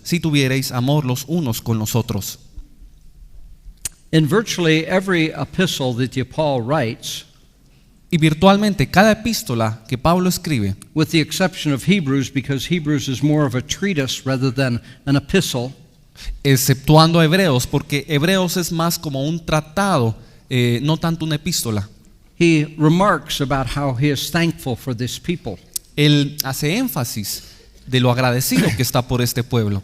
si tuvierais amor los unos con los otros. In virtually every epistle that Paul writes, Y virtualmente cada epístola que Pablo escribe, with the exception of Hebrews, because Hebrews is more of a treatise rather than an epistle, exceptuando a Hebreos, porque Hebreos es más como un tratado, no tanto una epístola. he remarks about how he is thankful for this people. Él hace énfasis de lo agradecido que está por este pueblo.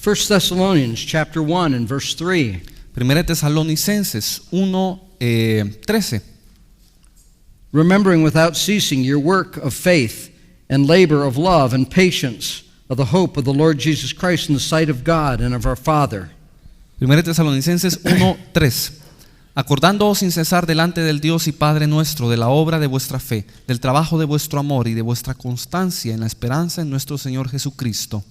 1 Thessalonians chapter 1 and verse 3. Primera de Tesalonicenses 1:13. Remembering without ceasing your work of faith and labor of love and patience of the hope of the Lord Jesus Christ in the sight of God and of our Father. Primera de Tesalonicenses 1:3. Acordándoos sin cesar delante del Dios y Padre nuestro de la obra de vuestra fe, del trabajo de vuestro amor y de vuestra constancia en la esperanza en nuestro Señor Jesucristo.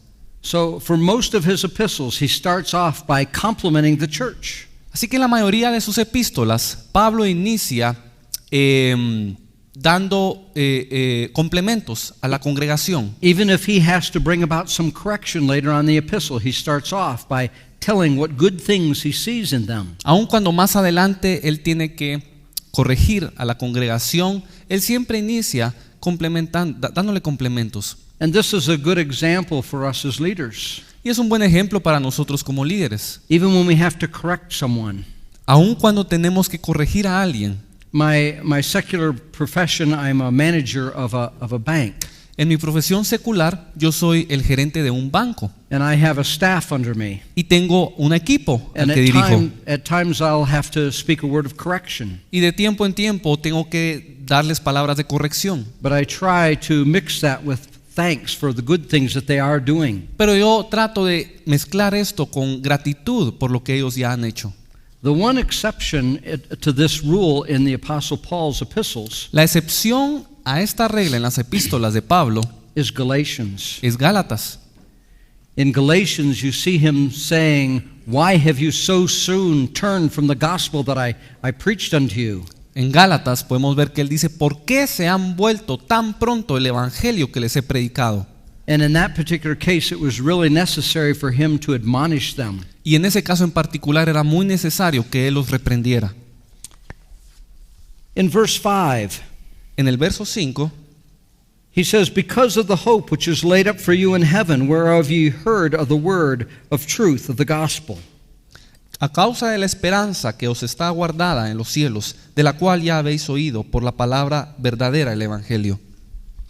So for most of his epistles, he starts off by complimenting the church. Así que en la mayoría de sus epístolas, Pablo inicia dando complementos a la congregación. Even if he has to bring about some correction later on in the epistle, he starts off by telling what good things he sees in them. Aun cuando más adelante él tiene que corregir a la congregación, él siempre inicia dándole complementos. And this is a good example for us as leaders. Y es un buen ejemplo para nosotros como líderes. Even when we have to correct someone. Aun cuando tenemos que corregir a alguien. My secular profession, I'm a manager of a bank. En mi profesión secular, yo soy el gerente de un banco. And I have a staff under me. Y tengo un equipo al And que dirijo. at times I'll have to speak a word of correction. Y de tiempo en tiempo tengo que darles palabras de corrección. But I try to mix that with thanks for the good things that they are doing. Pero yo trato de mezclar esto con gratitud por lo que ellos ya han hecho. The one exception to this rule in the Apostle Paul's epistles La excepción a esta regla en las epístolas de Pablo is Galatians. es Gálatas. In Galatians, you see him saying, "Why have you so soon turned from the gospel that I preached unto you?" En Gálatas podemos ver que él dice, ¿por qué se han vuelto tan pronto el evangelio que les he predicado? And in that particular case, it was really necessary for him to admonish them. Y en ese caso en particular era muy necesario que él los reprendiera. In verse 5, En el verso 5, he says, "Because of the hope which is laid up for you in heaven, whereof ye heard of the word of truth of the gospel." a causa de la esperanza que os está guardada en los cielos, de la cual ya habéis oído por la palabra verdadera el evangelio,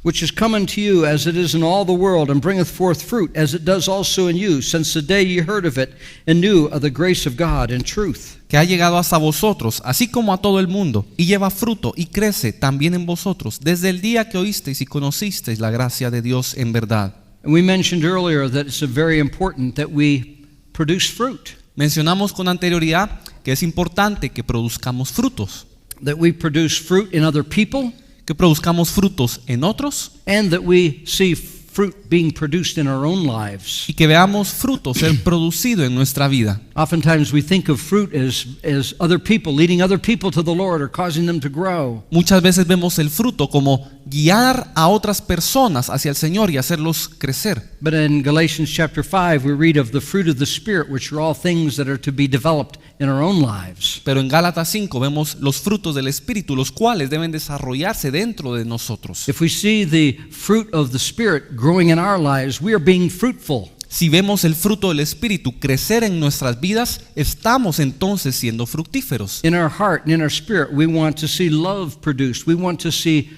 which is come unto you as it is in all the world, and bringeth forth fruit, as it does also in you, since the day ye heard of it, and knew of the grace of God in truth. que ha llegado hasta vosotros, así como a todo el mundo, y lleva fruto y crece también en vosotros, desde el día que oísteis y conocisteis la gracia de Dios en verdad. And we mentioned earlier that it's very important that we produce fruit, Mencionamos con anterioridad que es importante que produzcamos frutos, that we produce fruit in other people, que produzcamos frutos en otros and that we see fruit being produced in our own lives. y que veamos frutos ser producido en nuestra vida. Oftentimes we think of fruit as other people, leading other people to the Lord or causing them to grow. Muchas veces vemos el fruto como guiar a otras personas hacia el Señor y hacerlos crecer. But in Galatians chapter 5, we read of the fruit of the Spirit, which are all things that are to be developed in our own lives. Pero en Gálatas 5 vemos los frutos del Espíritu, los cuales deben desarrollarse dentro de nosotros. If we see the fruit of the Spirit growing in our lives, we are being fruitful. Si vemos el fruto del Espíritu crecer en nuestras vidas, estamos entonces siendo fructíferos. In our heart and in our spirit, we want to see love produced. We want to see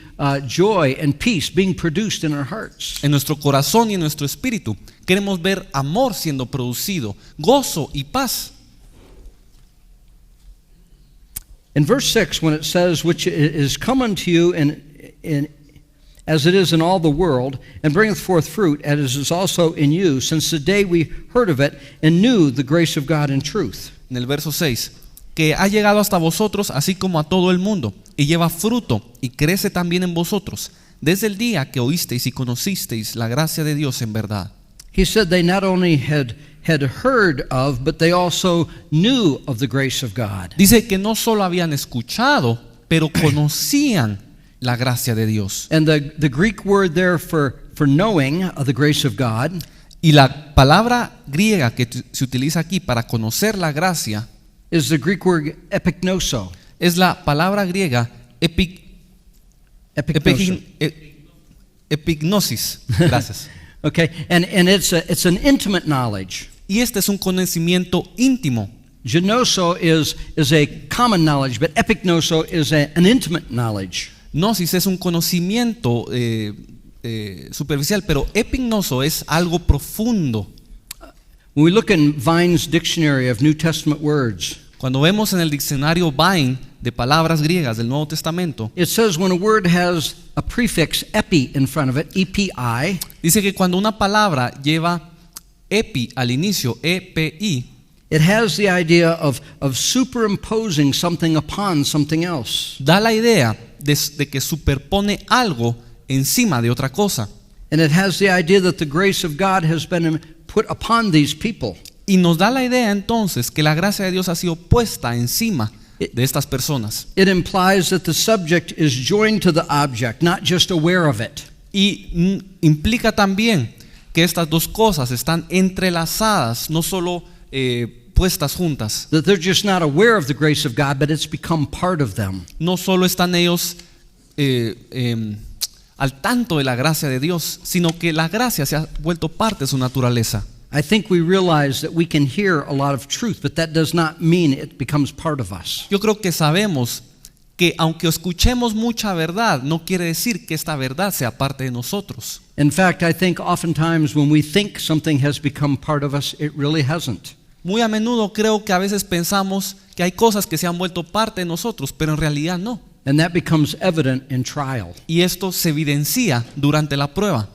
joy and peace being produced in our hearts. En nuestro corazón y en nuestro espíritu queremos ver amor siendo producido, gozo y paz. In verse 6, when it says, which is come unto you as it is in all the world, and bringeth forth fruit, as it is also in you, since the day we heard of it, and knew the grace of God in truth. En el verso 6, que ha llegado hasta vosotros así como a todo el mundo, y lleva fruto y crece también en vosotros, desde el día que oísteis y conocisteis la gracia de Dios en verdad. He said they not only had heard of, but they also knew of the grace of God. Dice que no solo habían escuchado, pero conocían la gracia de Dios. And the Greek word there for knowing of the grace of God Y la palabra griega que se utiliza aquí para conocer la gracia is the Greek word epignoso. es la palabra griega Epignoso. epignosis. Gracias. Okay, and it's an intimate knowledge. Y este es un conocimiento íntimo. Gnoso is a common knowledge, but epignoso is an intimate knowledge. Gnosis es un conocimiento superficial, pero epignoso es algo profundo. When we look in Vine's dictionary of New Testament words, Cuando vemos en el diccionario Vine de palabras griegas del Nuevo Testamento, it says when a word has a prefix epi in front of it, epi, dice que cuando una palabra lleva epi al inicio, epi, it has the idea of superimposing something upon something else. da la idea de que superpone algo encima de otra cosa. And it has the idea that the grace of God has been put upon these people. Y nos da la idea entonces que la gracia de Dios ha sido puesta encima de estas personas. It implies that the subject is joined to the object, not just aware of it. Y implica también que estas dos cosas están entrelazadas, no solo puestas juntas. That they're just not aware of the grace of God, but it's become part of them. No solo están ellos al tanto de la gracia de Dios, sino que la gracia se ha vuelto parte de su naturaleza. I think we realize that we can hear a lot of truth, but that does not mean it becomes part of us. Yo creo que sabemos que aunque escuchemos mucha verdad, no quiere decir que esta verdad sea parte de nosotros. In fact, I think oftentimes when we think something has become part of us, it really hasn't. Muy a menudo creo que a veces pensamos que hay cosas que se han vuelto parte de nosotros, pero en realidad no. And that becomes evident in trial. Y esto se evidencia durante la prueba.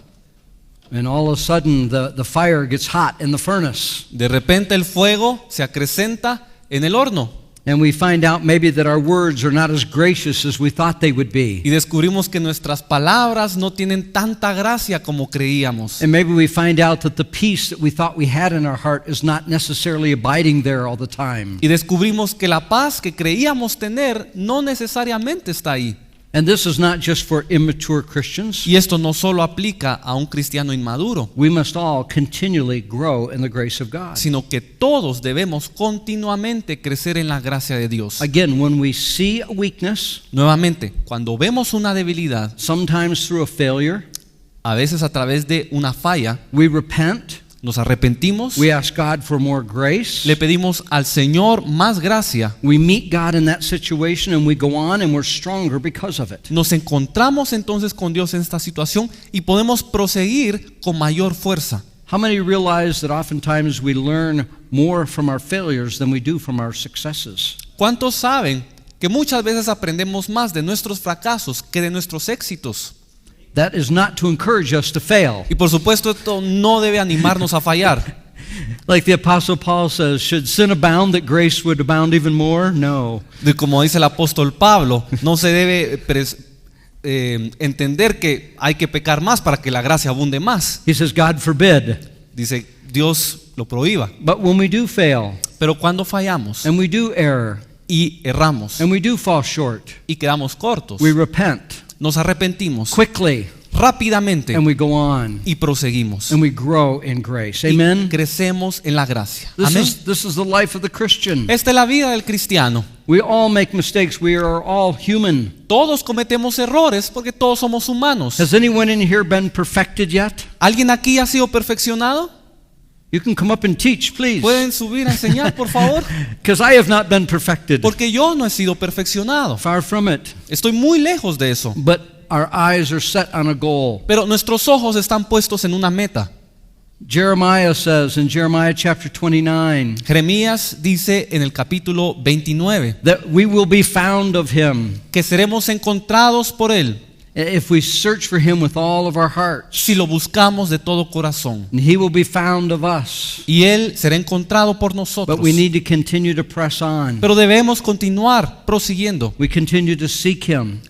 And all of a sudden the fire gets hot in the furnace. De repente el fuego se acrecenta en el horno. And we find out maybe that our words are not as gracious as we thought they would be. Y descubrimos que nuestras palabras no tienen tanta gracia como creíamos. And maybe we find out that the peace that we thought we had in our heart is not necessarily abiding there all the time. Y descubrimos que la paz que creíamos tener no necesariamente está ahí. And this is not just for immature Christians. Y esto no solo aplica a un cristiano inmaduro, We must all continually grow in the grace of God. sino que todos debemos continuamente crecer en la gracia de Dios. Again, when we see a weakness, Nuevamente, cuando vemos una debilidad, sometimes through a failure, a veces a través de una falla, we repent. nos arrepentimos, We ask God for more grace. le pedimos al Señor más gracia, We meet God in that situation and we go on and we're stronger because of it. nos encontramos entonces con Dios en esta situación y podemos proseguir con mayor fuerza. How many realize that oftentimes we learn more from our failures than we do from our successes? ¿Cuántos saben que muchas veces aprendemos más de nuestros fracasos que de nuestros éxitos? That is not to encourage us to fail. Y por supuesto esto no debe animarnos a fallar. Like the Apostle Paul says, should sin abound that grace would abound even more? No. Como dice el apóstol Pablo, no se debe entender que hay que pecar más para que la gracia abunde más. He says, God forbid. Dice, Dios lo prohíba. But when we do fail, Pero cuando fallamos and we do err, y erramos and we do fall short, y quedamos cortos, we repent nos arrepentimos quickly, rápidamente and we go on, y proseguimos. and we grow in grace. Y Amen? crecemos en la gracia. This Amén. is the life of the Christian. Esta es la vida del cristiano. We all make mistakes. We are all human. Todos cometemos errores porque todos somos humanos. Has anyone in here been perfected yet? ¿Alguien aquí ha sido perfeccionado? You can come up and teach, please. ¿Pueden subir a enseñar, por favor? Because I have not been perfected. Porque yo no he sido perfeccionado. Far from it. Estoy muy lejos de eso. But our eyes are set on a goal. Pero nuestros ojos están puestos en una meta. Jeremiah says in Jeremiah chapter 29 Jeremías dice en el capítulo 29 that we will be found of him que seremos encontrados por Él if we search for him with all of our hearts. si lo buscamos de todo corazón. And he will be found of us. Y Él será encontrado por nosotros. But we need to continue to press on. Pero debemos continuar prosiguiendo, We continue to seek him.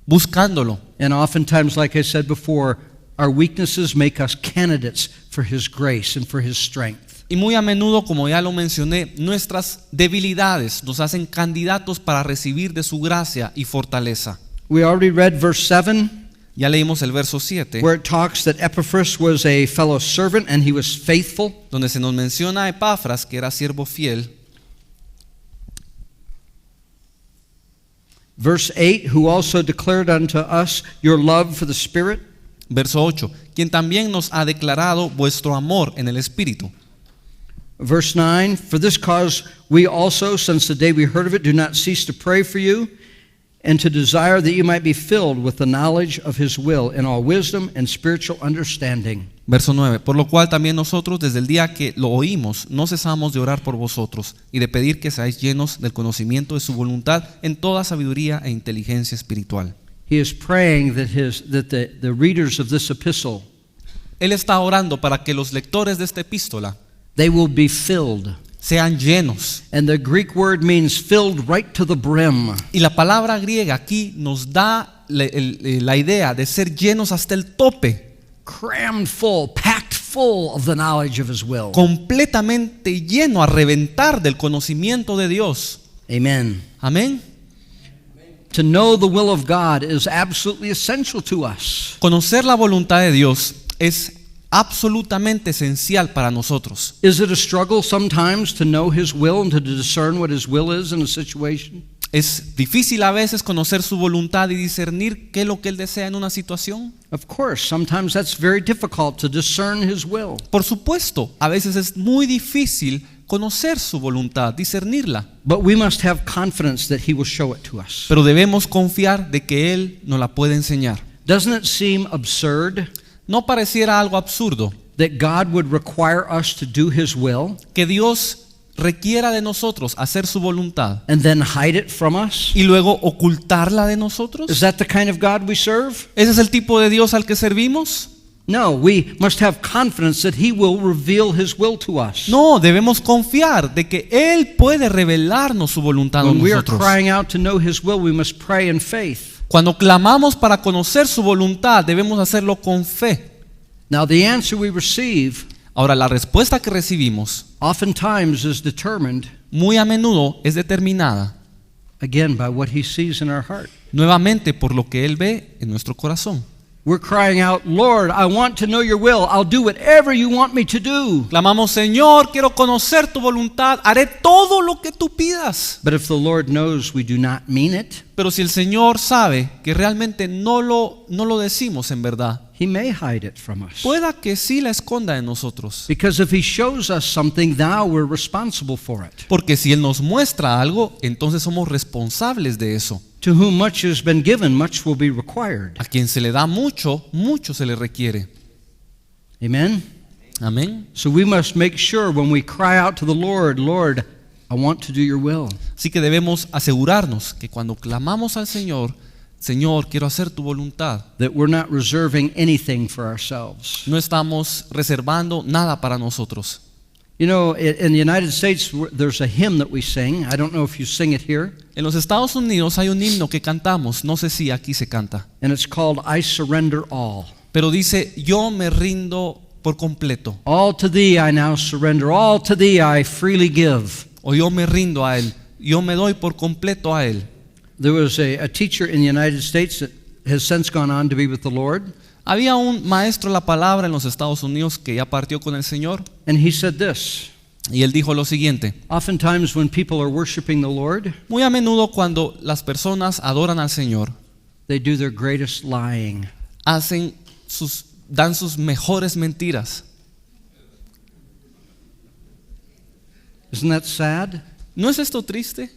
buscándolo. And oftentimes, like I said before, our weaknesses make us candidates for his grace and for his strength. Y muy a menudo, como ya lo mencioné, nuestras debilidades nos hacen candidatos para recibir de su gracia y fortaleza. We already read verse 7. Ya leímos el verso 7, where it talks that Epaphras was a fellow servant and he was faithful. donde se nos menciona a Epafras, que era siervo fiel. Verse 8, who also declared unto us your love for the Spirit. Verso 8, quien también nos ha declarado vuestro amor en el Espíritu. Verse 9, for this cause we also, since the day we heard of it, do not cease to pray for you, and to desire that you might be filled with the knowledge of his will in all wisdom and spiritual understanding. Verso 9, por lo cual también nosotros desde el día que lo oímos no cesamos de orar por vosotros y de pedir que seáis llenos del conocimiento de su voluntad en toda sabiduría e inteligencia espiritual. He is praying that the readers of this epistle, Él está orando para que los lectores de esta epístola they will be filled. sean llenos. And the Greek word means filled right to the brim. Y la palabra griega aquí nos da la idea de ser llenos hasta el tope, Crammed full, packed full of the knowledge of his will. completamente lleno a reventar del conocimiento de Dios. Amen. Amén. To know the will of God is absolutely essential to us. Conocer la voluntad de Dios es absolutamente esencial para nosotros. Is it a struggle sometimes to know his will and to discern what his will is in a situation? Es difícil a veces conocer su voluntad y discernir qué es lo que Él desea en una situación. Of course, sometimes that's very difficult to discern his will. Por supuesto, a veces es muy difícil conocer su voluntad, discernirla. But we must have confidence that he will show it to us. Pero debemos confiar de que Él nos la puede enseñar. Doesn't it seem absurd ¿No pareciera algo absurdo that God would require us to do his will que Dios requiera de nosotros hacer su voluntad and then hide it from us? y luego ocultarla de nosotros? Is that the kind of God we serve? ¿Ese es el tipo de Dios al que servimos? No, we must have confidence that he will reveal his will to us. No, debemos confiar de que Él puede revelarnos su voluntad a When we are nosotros. crying out to know his will, we must pray in faith. Cuando clamamos para conocer su voluntad, debemos hacerlo con fe. Now, the answer we receive Ahora, la respuesta que recibimos oftentimes is determined, muy a menudo es determinada again, by what he sees in our heart. nuevamente por lo que Él ve en nuestro corazón. We're crying out, Lord, I want to know your will. I'll do whatever you want me to do. Clamamos, Señor, quiero conocer tu voluntad, haré todo lo que tú pidas. But if the Lord knows we do not mean it, Pero si el Señor sabe que realmente no lo decimos en verdad, he may hide it from us. pueda que sí la esconda de nosotros. Because if he shows us something, now we're responsible for it. Porque si Él nos muestra algo, entonces somos responsables de eso. To whom much has been given, much will be required. A quien se le da mucho, mucho se le requiere. Amen? Amén. So we must make sure when we cry out to the Lord, Lord, I want to do your will, Así que debemos asegurarnos que cuando clamamos al Señor, Señor, quiero hacer tu voluntad, that we're not reserving anything for ourselves. no estamos reservando nada para nosotros. You know, in the United States, there's a hymn that we sing. I don't know if you sing it here. En los Estados Unidos hay un himno que cantamos, no sé si aquí se canta, And it's called I Surrender All. pero dice, yo me rindo por completo, All to thee I now surrender. All to thee I freely give. o yo me rindo a Él, yo me doy por completo a Él. There was a teacher in the United States that has since gone on to be with the Lord. Había un maestro de la palabra en los Estados Unidos que ya partió con el Señor, And he said this. y él dijo lo siguiente: Oftentimes when people are worshiping the Lord, muy a menudo cuando las personas adoran al Señor, they do their greatest lying. dan sus mejores mentiras. Isn't that sad? ¿No es esto triste?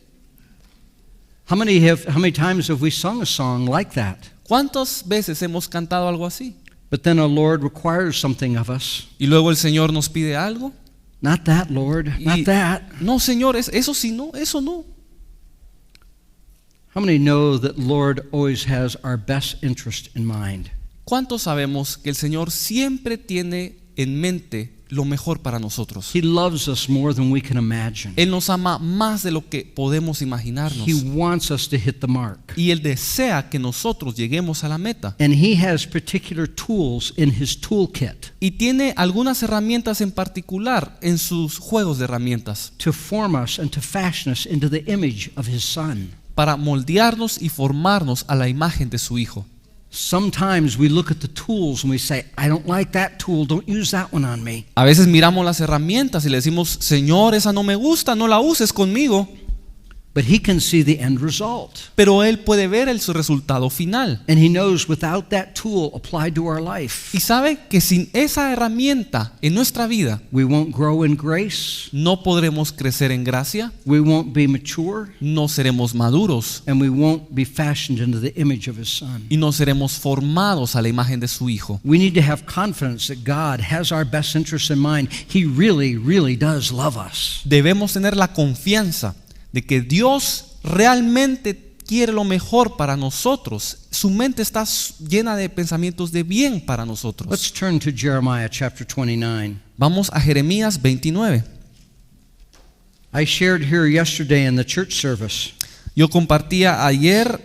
How many times have we sung a song like that? ¿Cuántas veces hemos cantado algo así? But then our Lord requires something of us. Y luego el Señor nos pide algo. Not that, Lord. Not that. No, Señor, eso sí no, eso no. How many know that Lord always has our best interest in mind? ¿Cuántos sabemos que el Señor siempre tiene en mente lo mejor para nosotros? He loves us more than we can imagine. Él nos ama más de lo que podemos imaginarnos. He wants us to hit the mark. Y Él desea que nosotros lleguemos a la meta. And He has particular tools in His toolkit Y tiene algunas herramientas en particular en sus juegos de herramientas to form us and to fashion us into the image of His Son. para moldearnos y formarnos a la imagen de su Hijo. Sometimes we look at the tools and we say, I don't like that tool, don't use that one on me. A veces miramos las herramientas y le decimos, Señor, esa no me gusta, no la uses conmigo. But he can see the end result. Pero Él puede ver su resultado final. And he knows without that tool applied to our life, Y sabe que sin esa herramienta en nuestra vida we won't grow in grace, no podremos crecer en gracia, we won't be mature, no seremos maduros and we won't be fashioned into the image of his son. y no seremos formados a la imagen de su Hijo. We need to have confidence that God has our best interests in mind. He really, really does love us. Debemos tener la confianza de que Dios realmente quiere lo mejor para nosotros. Su mente está llena de pensamientos de bien para nosotros. Let's turn to Jeremiah chapter 29. Vamos a Jeremías 29. I shared here yesterday in the church service Yo compartía ayer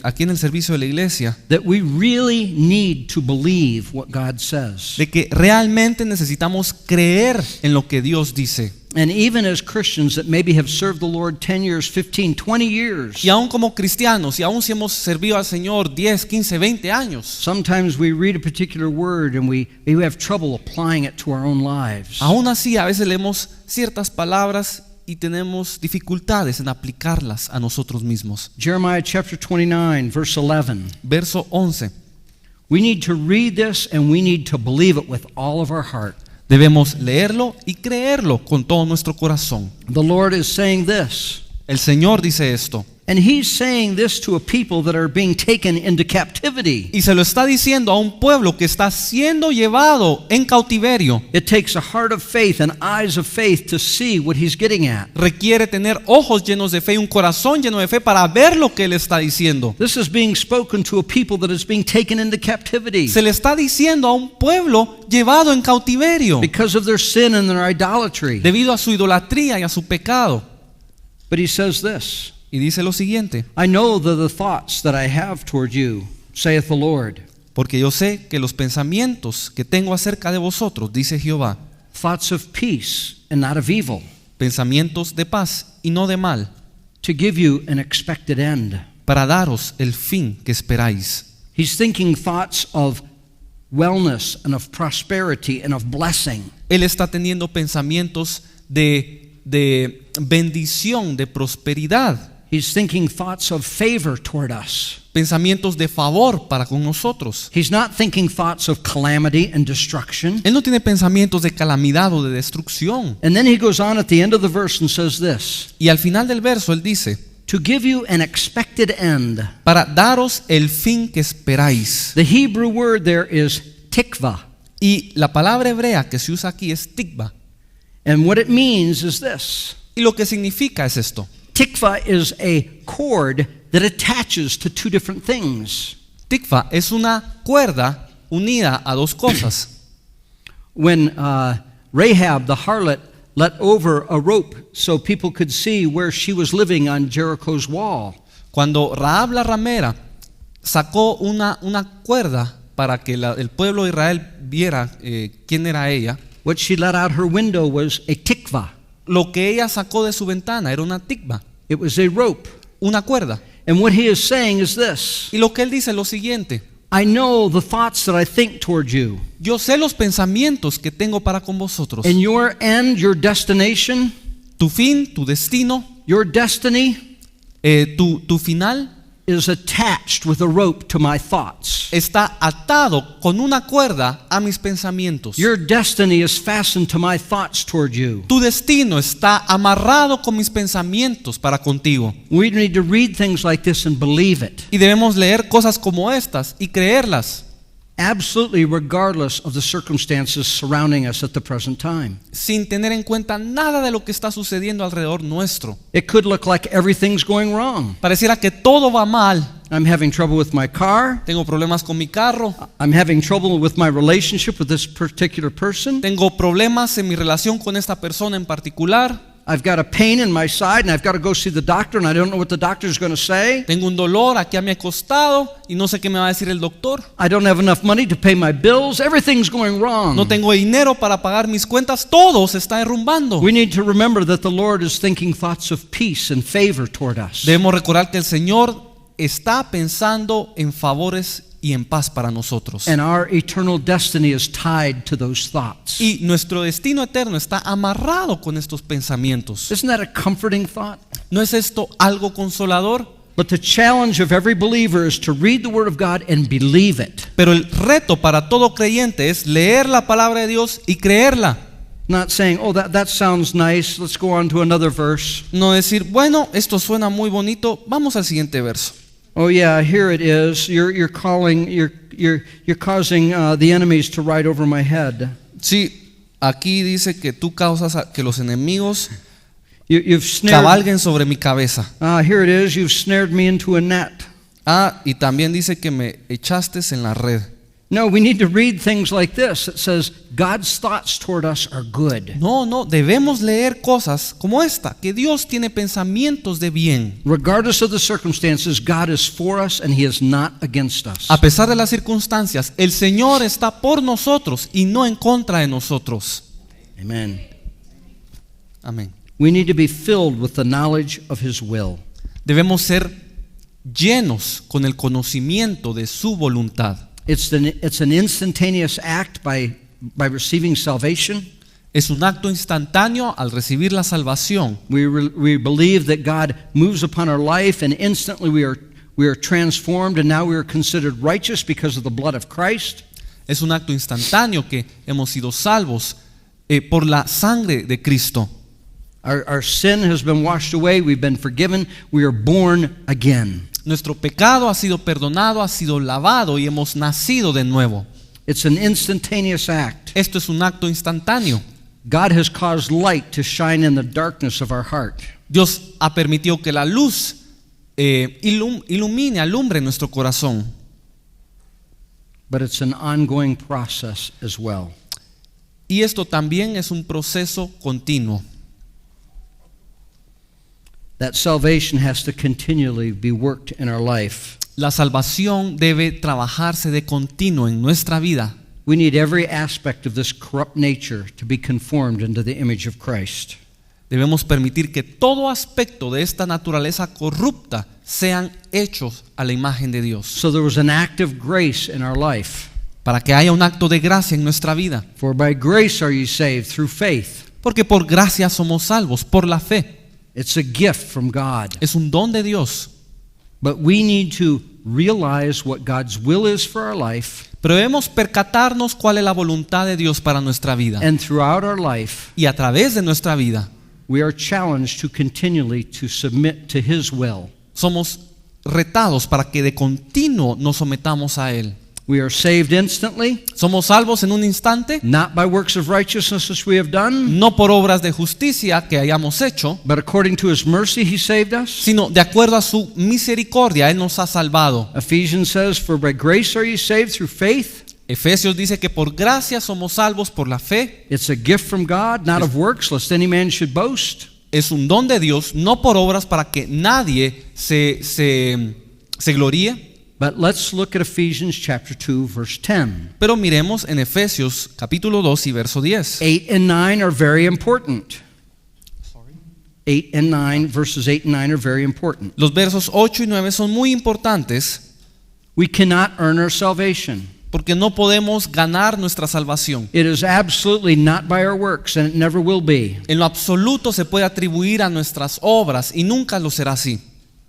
aquí en el servicio de la iglesia that we really need to believe what God says. de que realmente necesitamos creer en lo que Dios dice. And even as Christians that maybe have served the Lord 10 years, 15, 20 years, Y aún como cristianos, y aún si hemos servido al Señor 10, 15, 20 años, sometimes we read a particular word and we have trouble applying it to our own lives. aún así a veces leemos ciertas palabras y tenemos dificultades en aplicarlas a nosotros mismos. Jeremiah chapter 29, verse 11. Verso 11. We need to read this and we need to believe it with all of our heart. Debemos leerlo y creerlo con todo nuestro corazón. The Lord is saying this, El Señor dice esto. and He's saying this to a people that are being taken into captivity. Y se lo está diciendo a un pueblo que está siendo llevado en cautiverio. It takes a heart of faith and eyes of faith to see what He's getting at. Requiere tener ojos llenos de fe y un corazón lleno de fe para ver lo que Él está diciendo. This is being spoken to a people that is being taken into captivity Se le está diciendo a un pueblo llevado en cautiverio because of their sin and their idolatry. debido a su idolatría y a su pecado. But He says this, Y dice lo siguiente: I know the thoughts that I have toward you, saith the Lord, porque yo sé que los pensamientos que tengo acerca de vosotros, dice Jehová, thoughts of peace and not of evil, pensamientos de paz y no de mal, to give you an expected end. para daros el fin que esperáis. He's thinking thoughts of wellness and of prosperity and of blessing. Él está teniendo pensamientos de bendición, de prosperidad, He's thinking thoughts of favor toward us. pensamientos de favor para con nosotros. He's not thinking thoughts of calamity and destruction. Él no tiene pensamientos de calamidad o de destrucción. And then he goes on at the end of the verse and says this, Y al final del verso él dice: to give you an expected end. para daros el fin que esperáis. The Hebrew word there is tikva. Y la palabra hebrea que se usa aquí es tikva. And what it means is this. Y lo que significa es esto. Tikva is a cord that attaches to two different things. Tikva es una cuerda unida a dos cosas. When Rahab the harlot let over a rope so people could see where she was living on Jericho's wall. Cuando Rahab la ramera sacó una cuerda para que el pueblo de Israel viera quién era ella, What she let out her window was a tikva. lo que ella sacó de su ventana era una tikva, It was a rope. una cuerda. And what he is saying is this. Y lo que él dice es lo siguiente: I know the thoughts that I think toward you. yo sé los pensamientos que tengo para con vosotros. And your end, your destination, Tu fin, tu destino, your destiny tu final is attached with a rope to my thoughts. está atado con una cuerda a mis pensamientos. Your destiny is fastened to my thoughts toward you. Tu destino está amarrado con mis pensamientos para contigo. We need to read things like this and believe it. Y debemos leer cosas como estas y creerlas, Absolutely regardless of the circumstances surrounding us at the present time. sin tener en cuenta nada de lo que está sucediendo alrededor nuestro. It could look like everything's going wrong. Pareciera que todo va mal. I'm having trouble with my car. Tengo problemas con mi carro, I'm having trouble with my relationship with this particular person. tengo problemas en mi relación con esta persona en particular, I've got a pain in my side and I've got to go see the doctor and I don't know what the doctor's going to say. tengo un dolor aquí a mi costado y no sé qué me va a decir el doctor. I don't have enough money to pay my bills. Everything's going wrong. No tengo dinero para pagar mis cuentas, todo se está derrumbando. We need to remember that the Lord is thinking thoughts of peace and favor toward us. Debemos recordar que el Señor está pensando en favores y en paz para nosotros. And our eternal destiny is tied to those thoughts. Y nuestro destino eterno está amarrado con estos pensamientos. Isn't that a comforting thought? ¿No es esto algo consolador? But the challenge of every believer is to read the Word of God and believe it. Pero el reto para todo creyente es leer la palabra de Dios y creerla. Not saying, oh, that sounds nice, let's go on to another verse. No decir, bueno, esto suena muy bonito, vamos al siguiente verso. Oh yeah, here it is. You're causing the enemies to ride over my head. Sí, aquí dice que tú causas que los enemigos You've snared. cabalguen sobre mi cabeza. Here it is. You've snared me into a net. Y también dice que me echaste en la red. No, we need to read things like this. It says, God's thoughts toward us are good. No, debemos leer cosas como esta, que Dios tiene pensamientos de bien. Regardless of the circumstances, God is for us and He is not against us. A pesar de las circunstancias, el Señor está por nosotros y no en contra de nosotros. Amen. Amén. We need to be filled with the knowledge of His will. Debemos ser llenos con el conocimiento de su voluntad. It's an instantaneous act by receiving salvation. Es un acto instantáneo al recibir la salvación. We believe that God moves upon our life and instantly we are transformed and now we are considered righteous because of the blood of Christ. Es un acto instantáneo que hemos sido salvos por la sangre de Cristo. Our sin has been washed away, we've been forgiven, we are born again. Nuestro pecado ha sido perdonado, ha sido lavado y hemos nacido de nuevo. It's an instantaneous act. Esto es un acto instantáneo. God has caused light to shine in the darkness of our heart. Dios ha permitido que la luz ilumine, alumbre nuestro corazón. But it's an ongoing process as well. Y esto también es un proceso continuo. That salvation has to continually be worked in our life. La salvación debe trabajarse de continuo en nuestra vida. We need every aspect of this corrupt nature to be conformed into the image of Christ. Debemos permitir que todo aspecto de esta naturaleza corrupta sean hechos a la imagen de Dios. So there was an act of grace in our life. Para que haya un acto de gracia en nuestra vida. For by grace are ye saved through faith. Porque por gracia somos salvos, por la fe. It's a gift from God. Es un don de Dios. But we need to realize what God's will is for our life. Pero debemos percatarnos cuál es la voluntad de Dios para nuestra vida. And throughout our life, Y a través de nuestra vida, we are challenged to continually to submit to His will. somos retados para que de continuo nos sometamos a Él. We are saved instantly, Somos salvos en un instante, not by works of righteousness as we have done, no por obras de justicia que hayamos hecho, but according to His mercy He saved us. sino de acuerdo a su misericordia, Él nos ha salvado. Ephesians says, for by grace are ye saved through faith. Efesios dice que por gracia somos salvos por la fe. It's a gift from God, not of works, lest any man should boast. Es un don de Dios, no por obras para que nadie se gloríe. But let's look at Ephesians chapter 2, verse 10. Pero miremos en Efesios capítulo 2 y verso 10. 8 and 9 are very important. 8 and 9, verses 8 and 9 are very important. Los versos 8 y 9 son muy importantes We cannot earn our salvation. porque no podemos ganar nuestra salvación. It is absolutely not by our works, and it never will be. En lo absoluto se puede atribuir a nuestras obras y nunca lo será así.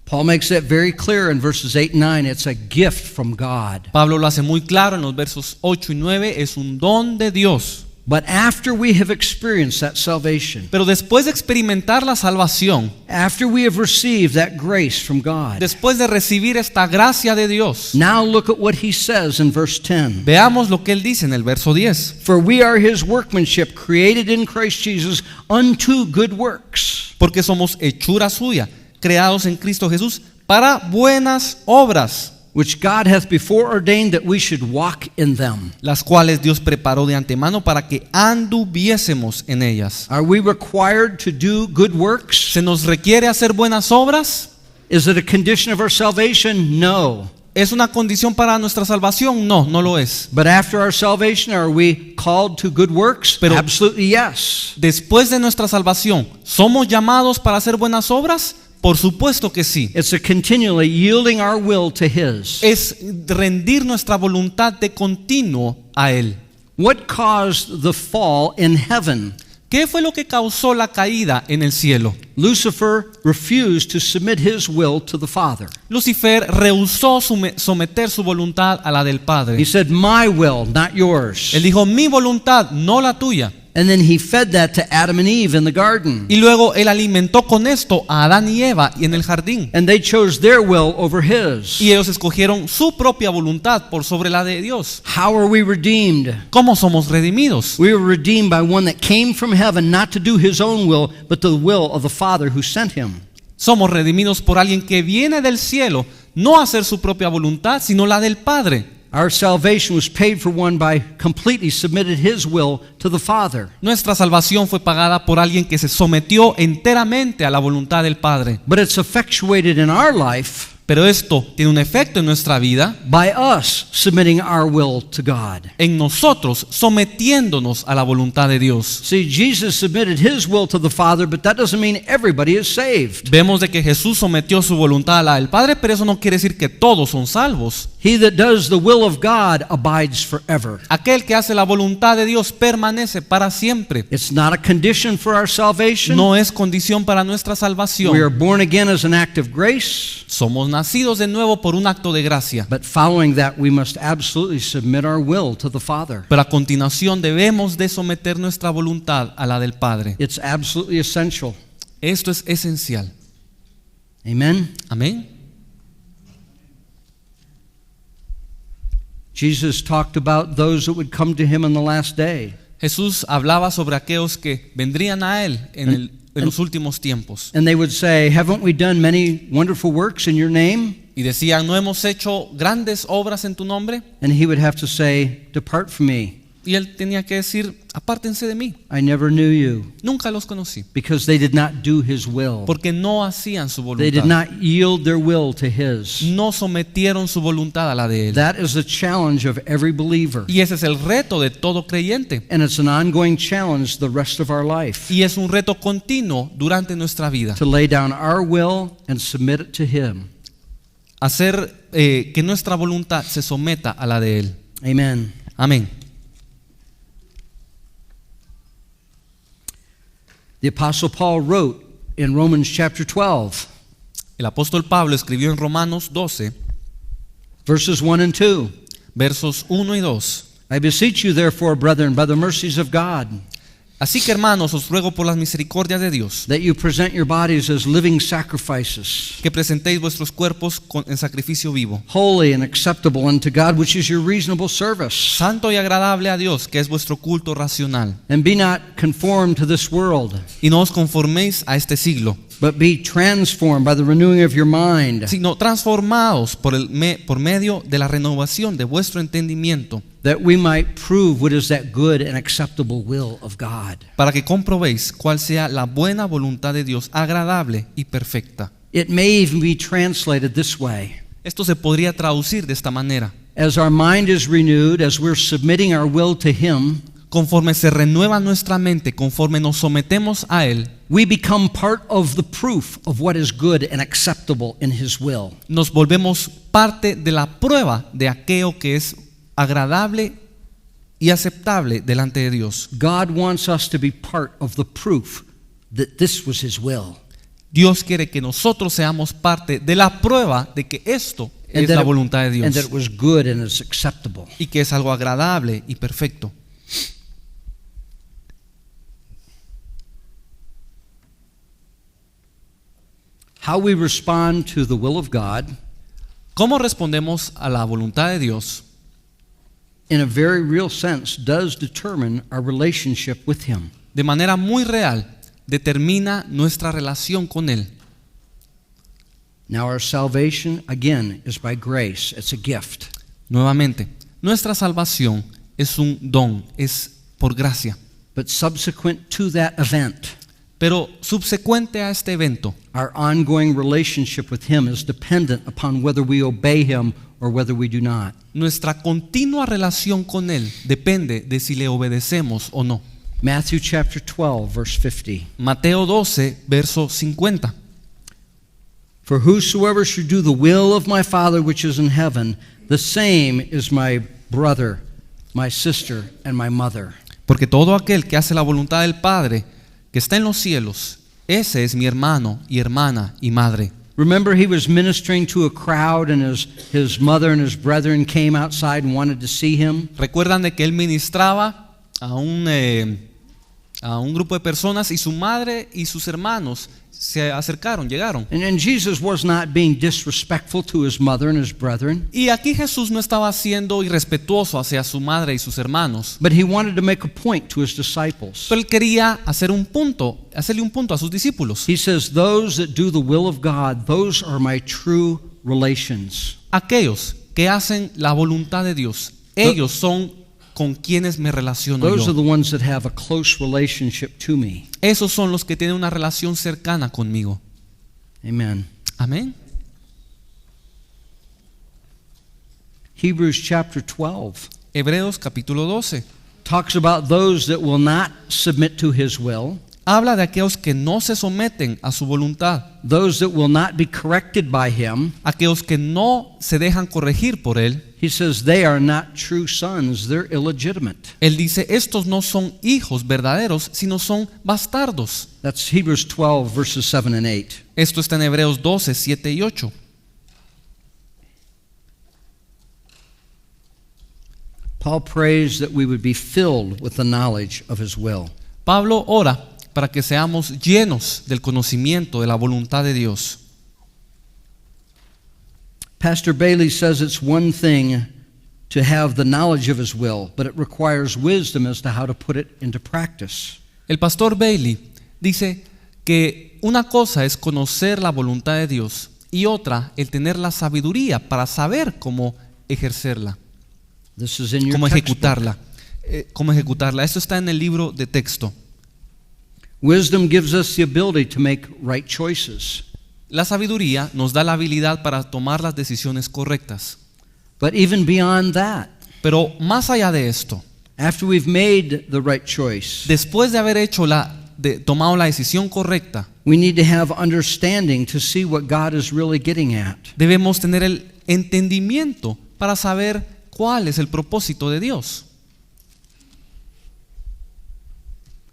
Paul makes that very clear in verses 8 and 9. It's a gift from God. Pablo lo hace muy claro en los versos 8 y 9, es un don de Dios. But after we have experienced that salvation, Pero después de experimentar la salvación, after we have received that grace from God, después de recibir esta gracia de Dios, now look at what he says in verse 10. veamos lo que él dice en el verso 10. For we are His workmanship, created in Christ Jesus unto good works. Porque somos hechura suya, creados en Cristo Jesús para buenas obras, Which God hath before ordained that we should walk in them. las cuales Dios preparó de antemano para que anduviésemos en ellas. Are we required to do good works? ¿Se nos requiere hacer buenas obras? Is it a condition of our salvation? No. ¿Es una condición para nuestra salvación? No, no lo es. But after our salvation, are we called to good works? Pero- Absolutely yes. Después de nuestra salvación, ¿somos llamados para hacer buenas obras? Por supuesto que sí. It's a continually yielding our will to His. Es rendir nuestra voluntad de continuo a Él. What caused the fall in heaven? ¿Qué fue lo que causó la caída en el cielo? Lucifer refused to submit his will to the Father. Lucifer rehusó someter su voluntad a la del He Padre. said, "My will, not yours." Él dijo, mi voluntad, no la tuya. And then he fed that to Adam and Eve in the garden. Y luego él alimentó con esto a Adán y Eva en el jardín. And they chose their will over his. Y ellos escogieron su propia voluntad por sobre la de Dios. How are we redeemed? ¿Cómo somos redimidos? We were redeemed by one that came from heaven not to do his own will, but the will of the Father who sent him. Somos redimidos por alguien que viene del cielo, no a hacer su propia voluntad, sino la del Padre. Our salvation was paid for one by completely submitted his will to the Father. Nuestra salvación fue pagada por alguien que se sometió enteramente a la voluntad del Padre. But it's effectuated in our life Pero esto tiene un efecto en nuestra vida, by us submitting our will to God. en nosotros sometiéndonos a la voluntad de Dios. See, Jesus submitted his will to the Father, but that doesn't mean everybody is saved. Vemos de que Jesús sometió su voluntad a la del Padre, pero eso no quiere decir que todos son salvos. He that does the will of God abides forever. Aquel que hace la voluntad de Dios permanece para siempre. It's not a condition for our salvation. No es condición para nuestra We are salvación. born again as an act of grace, Somos nacidos de nuevo por un acto de gracia. but following that we must absolutely submit our will to the Father. Pero a continuación debemos de someter nuestra voluntad a la del Padre. It's absolutely essential. Esto es esencial. Amen. Amén. Jesus talked about those that would come to him in the last day. Jesús hablaba sobre aquellos que vendrían a Él en los últimos tiempos. And they would say, "Haven't we done many wonderful works in your name?" Y decían, ¿no hemos hecho grandes obras en tu nombre? And he would have to say, "Depart from me. Y Él tenía que decir, apártense de mí. I never knew you." Nunca los conocí. Because they did not do his will. Porque no hacían su They did voluntad. not yield their will to his. No sometieron su voluntad a la de Él. That is the challenge of every believer. Y ese es el reto de todo creyente. And it's an ongoing challenge the rest of our life. Y es un reto continuo durante nuestra vida. To lay down our will and submit it to him. Hacer que nuestra voluntad se someta a la de Él. Amen. Amén. The Apostle Paul wrote in Romans chapter 12, El apóstol Pablo escribió en Romanos 12, verses 1 and 2. versos 1 y 2. I beseech you, therefore, brethren, by the mercies of God, Así que, hermanos, os ruego por las misericordias de Dios, that you present your bodies as living sacrifices, que presentéis vuestros cuerpos en sacrificio vivo, holy and acceptable unto God, which is your reasonable service. santo y agradable a Dios, que es vuestro culto racional. And be not conformed to this world, Y no os conforméis a este siglo, but be transformed by the renewing of your mind, sino transformaos por medio de la renovación de vuestro entendimiento, that we might prove what is that good and acceptable will of God. para que comprobéis cuál sea la buena voluntad de Dios, agradable y perfecta. It may even be translated this way. Esto se podría traducir de esta manera. As our mind is renewed, as we're submitting our will to Him, Conforme se renueva nuestra mente, conforme nos sometemos a Él, we become part of the proof of what is good and acceptable in His will. nos volvemos parte de la prueba de aquello que es agradable y aceptable delante de Dios. God wants us to be part of the proof that this was His will. Dios quiere que nosotros seamos parte de la prueba de que esto es la voluntad de and that Dios it was good and is acceptable. y que es algo agradable y perfecto. How we respond to the will of God, ¿Cómo respondemos a la voluntad de Dios? in a very real sense, does determine our relationship with Him. De manera muy real, determina nuestra relación con Él. Now, our salvation, again, is by grace. It's a gift. Nuevamente, nuestra salvación es un don, es por gracia. But subsequent to that event, Pero subsecuente a este evento, our ongoing relationship with Him is dependent upon whether we obey Him or whether we do not. nuestra continua relación con Él depende de si le obedecemos o no. Matthew chapter 12, verse 50. Mateo 12, verso 50. For whosoever should do the will of my Father which is in heaven, the same is my brother, my sister, and my mother. Porque todo aquel que hace la voluntad del Padre que está en los cielos, ese es mi hermano y hermana y madre. Remember, he was ministering to a crowd, and his mother and his brethren came outside and wanted to see him. Recuerdan de que él ministraba a un grupo de personas y su madre y sus hermanos se acercaron, llegaron. And Jesus was not being disrespectful to his mother and his brethren, Y aquí Jesús no estaba siendo irrespetuoso hacia su madre y sus hermanos, but he wanted to make a point to his disciples. pero él quería hacerle un punto a sus discípulos. He says, those that do the will of God, those are my true relations. Aquellos que hacen la voluntad de Dios, ellos son con quienes me relaciono Those are yo. the ones that have a close relationship to me. Esos son los que tienen una relación cercana conmigo. Amen. Amén. Hebrews chapter 12 Hebreos capítulo 12 talks about those that will not submit to his will, habla de aquellos que no se someten a su voluntad, those that will not be corrected by him. aquellos que no se dejan corregir por él. He says they are not true sons, they're illegitimate. Él dice, estos no son hijos verdaderos, sino son bastardos. That's Hebrews 12 verses 7 and 8. Esto está en Hebreos 12, 7 y 8. Paul prays that we would be filled with the knowledge of his will. Pablo ora para que seamos llenos del conocimiento de la voluntad de Dios. Pastor Bailey says it's one thing to have the knowledge of his will, but it requires wisdom as to how to put it into practice. El pastor Bailey dice que una cosa es conocer la voluntad de Dios y otra el tener la sabiduría para saber cómo ejercerla, This is in your cómo textbook. ejecutarla. Esto está en el libro de texto. Wisdom gives us the ability to make right choices. La sabiduría nos da la habilidad para tomar las decisiones correctas. But even beyond that, Pero más allá de esto, after we've made the right choice, después de haber tomado la decisión correcta, we need to have understanding to see what God is really getting at. debemos tener el entendimiento para saber cuál es el propósito de Dios.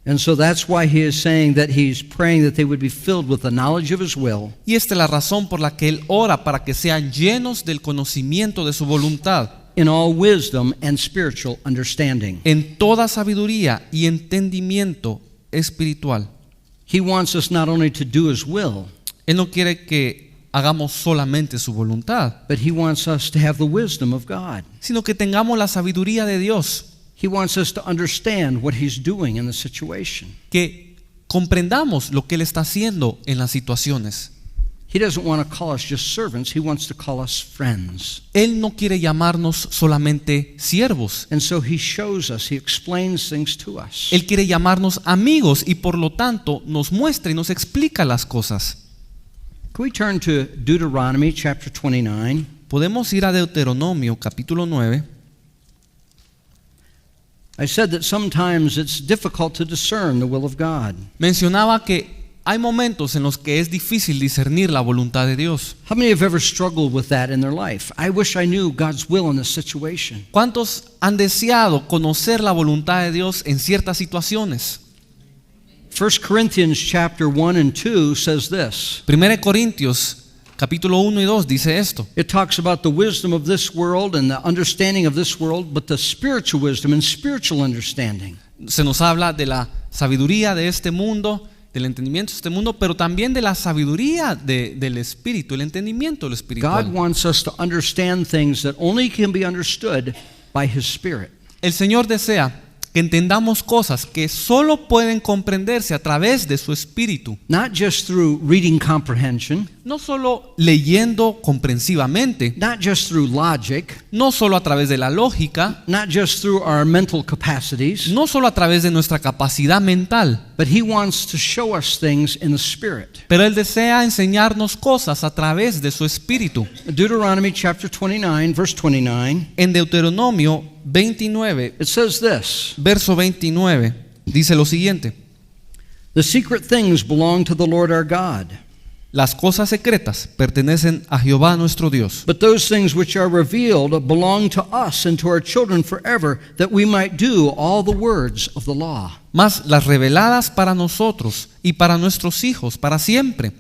And so that's why he is saying that he's praying that they would be filled with the knowledge of his will, Y esta es la razón por la que Él ora para que sean llenos del conocimiento de su voluntad, in all wisdom and spiritual understanding. en toda sabiduría y entendimiento espiritual. He wants us not only to do his will, Él no quiere que hagamos solamente su voluntad, but he wants us to have the wisdom of God. sino que tengamos la sabiduría de Dios, He wants us to understand what he's doing in the situation. que comprendamos lo que Él está haciendo en las situaciones. He doesn't want to call us just servants, he wants to call us friends. Él no quiere llamarnos solamente siervos, And so he shows us, he explains things to us. Él quiere llamarnos amigos y por lo tanto nos muestra y nos explica las cosas. Can we turn to Deuteronomy chapter 29? Podemos ir a Deuteronomio capítulo 9. I said that sometimes it's difficult to discern the will of God. Mencionaba que hay momentos en los que es difícil discernir la voluntad de Dios. How many have ever struggled with that in their life? I wish I knew God's will in this situation. ¿Cuántos han deseado conocer la voluntad de Dios en ciertas situaciones? 1 Corinthians chapter 1 and 2 says this. 1 Corintios capítulo 1 y 2 dice esto. It talks about the wisdom of this world and the understanding of this world, but the spiritual wisdom and spiritual understanding. Se nos habla de la sabiduría de este mundo, del entendimiento de este mundo, pero también de la sabiduría del espíritu, el entendimiento del God espiritual. wants us to understand things that only can be understood by His Spirit. El Señor desea que entendamos cosas que solo pueden comprenderse a través de su espíritu, Not just through reading comprehension, no solo leyendo comprensivamente, not just through logic, no solo a través de la lógica, not just through our mental capacities, no solo a través de nuestra capacidad mental, but He wants to show us things in the Spirit. pero Él desea enseñarnos cosas a través de su espíritu. Deuteronomy chapter 29, verse 29, En Deuteronomio 29, it says this: verso 29, dice lo siguiente: The secret things belong to the Lord our God, Las cosas secretas pertenecen a Jehová nuestro Dios. But those things which are revealed belong to us and to our children forever, that we might do all the words of the law. Mas las reveladas para nosotros y para nuestros hijos para siempre,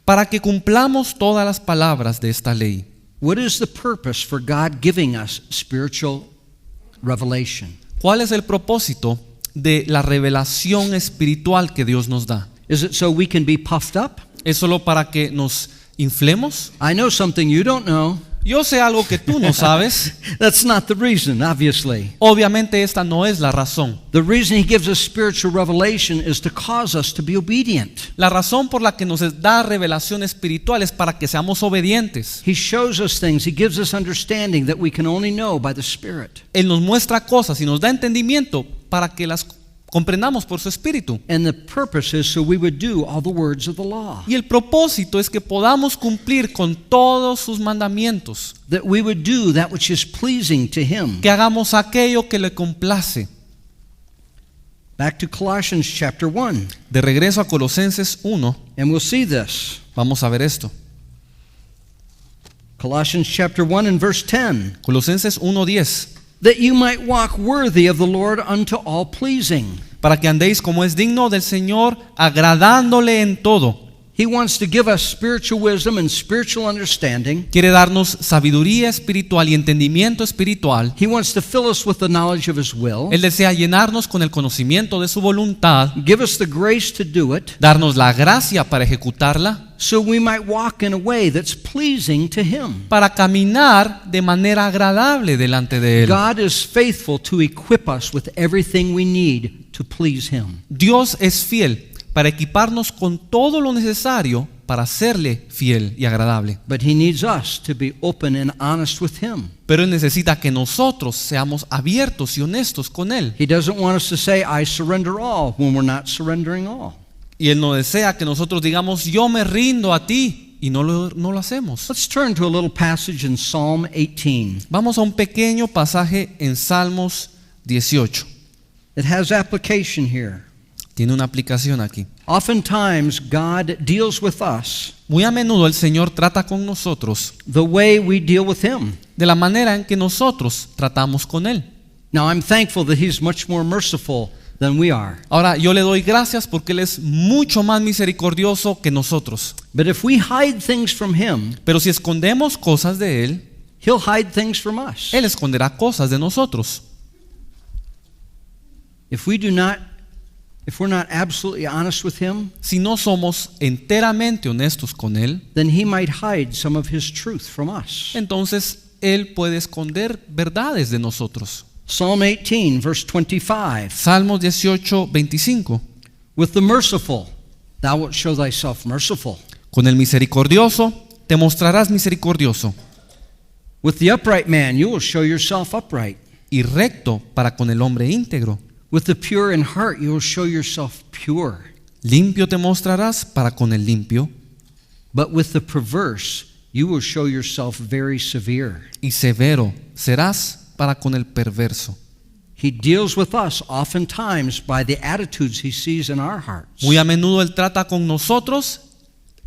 para que cumplamos todas las palabras de esta ley. What is the purpose for God giving us spiritual revelation? ¿Cuál es el propósito de la revelación espiritual que Dios nos da? Is it so we can be puffed up? ¿Es solo para que nos inflemos? I know something you don't know. Yo sé algo que tú no sabes. That's not the reason, obviously. Obviamente esta no es la razón. The reason he gives us spiritual revelation is to cause us to be obedient. La razón por la que nos da revelación espiritual es para que seamos obedientes. He shows us things. He gives us understanding that we can only know by the Spirit. Él nos muestra cosas y nos da entendimiento para que las comprendamos por su espíritu. And the purpose is so we would do all the words of the law. Y el propósito es que podamos cumplir con todos sus mandamientos, That we would do that which is pleasing to him. que hagamos aquello que le complace. Back to Colossians chapter 1. De regreso a Colosenses 1, And we'll see this. vamos a ver esto. Colossians chapter 1 and verse 10. Colosenses 1:10. That you might walk worthy of the Lord unto all pleasing. Para que andéis como es digno del Señor, agradándole en todo. He wants to give us spiritual wisdom and spiritual understanding. Quiere darnos sabiduría espiritual y entendimiento espiritual. He wants to fill us with the knowledge of his will. Él desea llenarnos con el conocimiento de su voluntad, Give us the grace to do it, darnos la gracia para ejecutarla, so we might walk in a way that's pleasing to him. para caminar de manera agradable delante de Él. God is faithful to equip us with everything we need to please him. Dios es fiel para equiparnos con todo lo necesario para serle fiel y agradable. But he needs us to be open and honest with him. Pero Él necesita que nosotros seamos abiertos y honestos con Él. He doesn't want us to say, I surrender all, when we're not surrendering all. Y Él no desea que nosotros digamos, yo me rindo a ti, y no lo hacemos. Let's turn to a little passage in Psalm 18. Vamos a un pequeño pasaje en Salmos 18. It has application here. Tiene una aplicación aquí. Oftentimes, God deals with us Muy a menudo el Señor trata con nosotros the way we deal with him. de la manera en que nosotros tratamos con Él. Now, I'm thankful that he's much more merciful than we are. Ahora, yo le doy gracias porque Él es mucho más misericordioso que nosotros. But if we hide things from him, Pero si escondemos cosas de Él, he'll hide things from us. Él esconderá cosas de nosotros. If we're not absolutely honest with him, Si no somos enteramente honestos con Él, then he might hide some of his truth from us. entonces Él puede esconder verdades de nosotros. Psalm 18, verse 25. Salmos 18, 25. With the merciful, thou wilt show thyself merciful. Con el misericordioso te mostrarás misericordioso, With the upright man, you will show yourself upright. y recto para con el hombre íntegro. With the pure in heart, you will show yourself pure. Limpio te mostrarás para con el limpio, But with the perverse, you will show yourself very severe. y severo serás para con el perverso. He deals with us oftentimes by the attitudes he sees in our hearts. Muy a menudo Él trata con nosotros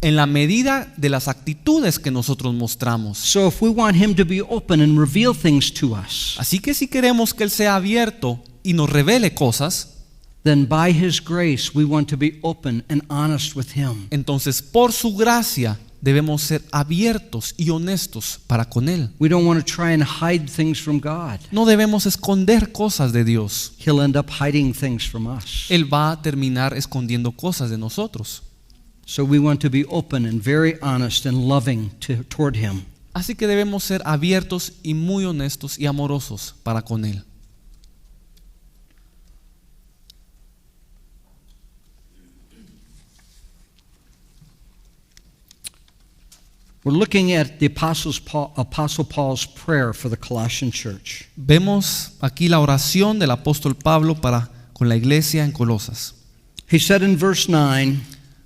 en la medida de las actitudes que nosotros mostramos. So if we want him to be open and reveal things to us, Así que si queremos que Él sea abierto y nos revele cosas, then by his grace we want to be open and honest with him. entonces por su gracia debemos ser abiertos y honestos para con Él. We don't want to try and hide things from God. No debemos esconder cosas de Dios. He'll end up hiding things from us. Él va a terminar escondiendo cosas de nosotros. So we want to be open and very honest and loving toward him. Así que debemos ser abiertos y muy honestos y amorosos para con Él. We're looking at the Apostle Paul's prayer for the Colossian church. Vemos aquí la oración del apóstol Pablo para con la iglesia en Colosas. He said in verse 9,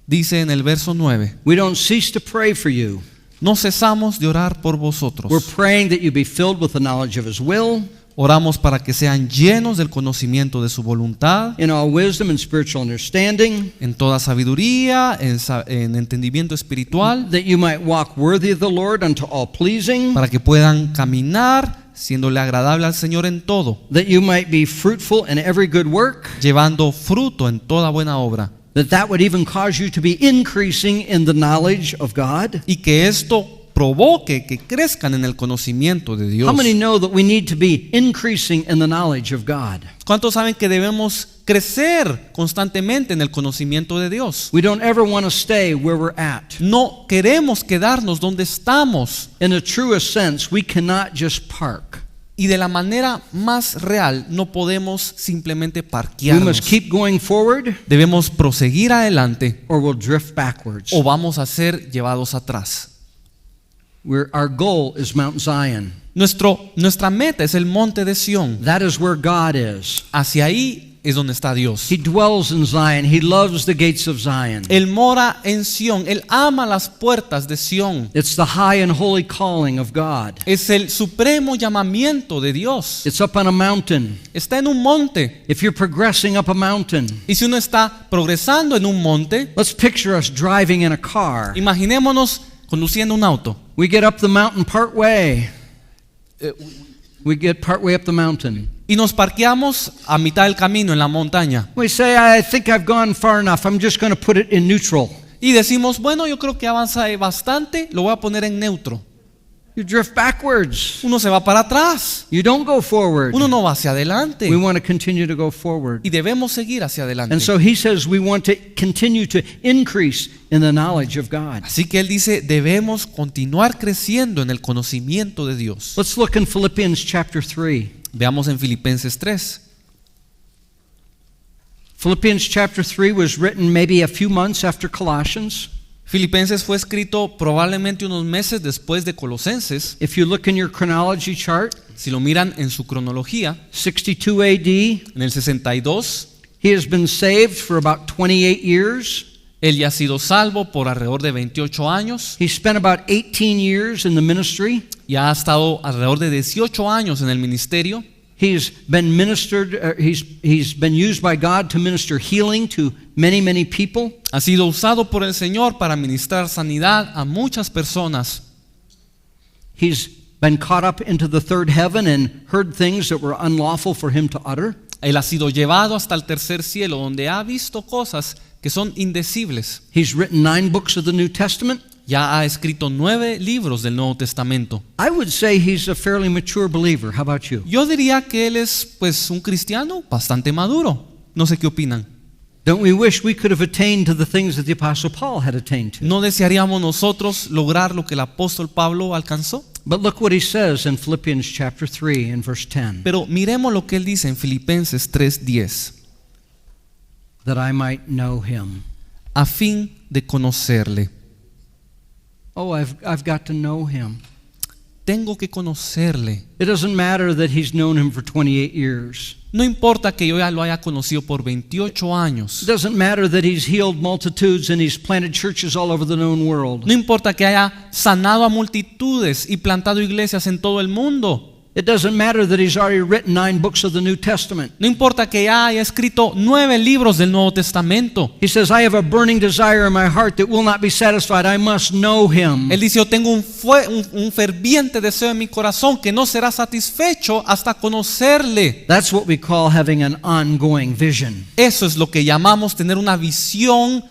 Dice en el verso 9, we don't cease to pray for you. no cesamos de orar por We're vosotros, praying that you be filled with the knowledge of his will Oramos para que sean llenos del conocimiento de su voluntad, in all wisdom and spiritual understanding, en toda sabiduría, en entendimiento espiritual, that you might walk worthy of the Lord unto all pleasing, para que puedan caminar siéndole agradable al Señor en todo, that you might be fruitful in every good work, llevando fruto en toda buena obra, that would even cause you to be increasing in the knowledge of God. y que esto provoque que crezcan en el conocimiento de Dios. How many know that we need to be increasing in the knowledge of God? ¿Cuántos saben que debemos crecer constantemente en el conocimiento de Dios? We don't ever want to stay where we're at. No queremos quedarnos donde estamos. In a truest sense, we cannot just park. Y de la manera más real no podemos simplemente We parquearnos. must keep going forward Debemos proseguir adelante or we'll drift backwards. o vamos a ser llevados atrás. Our goal is Mount Zion. Nuestra meta es el monte de Sión. That is where God is. Hacia ahí es donde está Dios. He dwells in Zion. He loves the gates of Zion. Él mora en Sión. Él ama las puertas de Sión. It's the high and holy calling of God. Es el supremo llamamiento de Dios. It's up on a mountain. Está en un monte. If you're progressing up a mountain, Y si uno está progresando en un monte, let's picture us driving in a car. imaginémonos conduciendo un auto. We get up the mountain part way. We get part way up the mountain. Y nos parqueamos a mitad del camino en la montaña. We say, I think I've gone far enough. I'm just going to put it in neutral. Y decimos, bueno, yo creo que avanza bastante, lo voy a poner en neutro. You drift backwards. Uno se va para atrás. You don't go forward. Uno no va hacia adelante. We want to continue to go forward. Y debemos seguir hacia adelante. And so he says we want to continue to increase in the knowledge of God. Así que él dice, debemos continuar creciendo en el conocimiento de Dios. Let's look in Philippians chapter 3. Veamos en Filipenses 3. Philippians chapter 3 was written maybe a few months after Colossians. Filipenses fue escrito probablemente unos meses después de Colosenses. If you look in your chronology chart, Si lo miran en su cronología, 62 AD, en el 62, he has been saved for about 28 years. él ya ha sido salvo por alrededor de 28 años. He spent about 18 years in the ministry. Ya ha estado alrededor de 18 años en el ministerio. He's been ministered. He's been used by God to minister healing to many people. Ha sido usado por el Señor para ministrar sanidad a muchas personas. He's been caught up into the third heaven and heard things that were unlawful for him to utter. Él ha sido llevado hasta el tercer cielo, donde ha visto cosas que son indecibles. He's written 9 books of the New Testament. Ya ha escrito 9 libros del Nuevo Testamento. I would say he's a fairly mature believer. How about you? Yo diría que él es pues un cristiano bastante maduro. No sé qué opinan. Don't we wish we could have attained to the things that the Apostle Paul had attained to? ¿No desearíamos nosotros lograr lo que el apóstol Pablo alcanzó? But look what he says in Philippians chapter 3 and verse 10. Pero miremos lo que él dice en Filipenses 3:10. That I might know him. A fin de conocerle. Oh, I've got to know him. Tengo que conocerle. It doesn't matter that he's known him for 28 years. No importa que yo ya lo haya conocido por 28 años. It doesn't matter that he's healed multitudes and he's planted churches all over the known world. No importa que haya sanado a multitudes y plantado iglesias en todo el mundo. It doesn't matter that he's already written 9 books of the New Testament. No importa que ya haya escrito 9 libros del Nuevo Testamento. He says, I have a burning desire in my heart that will not be satisfied. I must know him. Él dice, yo tengo un ferviente deseo en mi corazón que no será satisfecho hasta conocerle. That's what we call having an ongoing vision. Eso es lo que llamamos tener una visión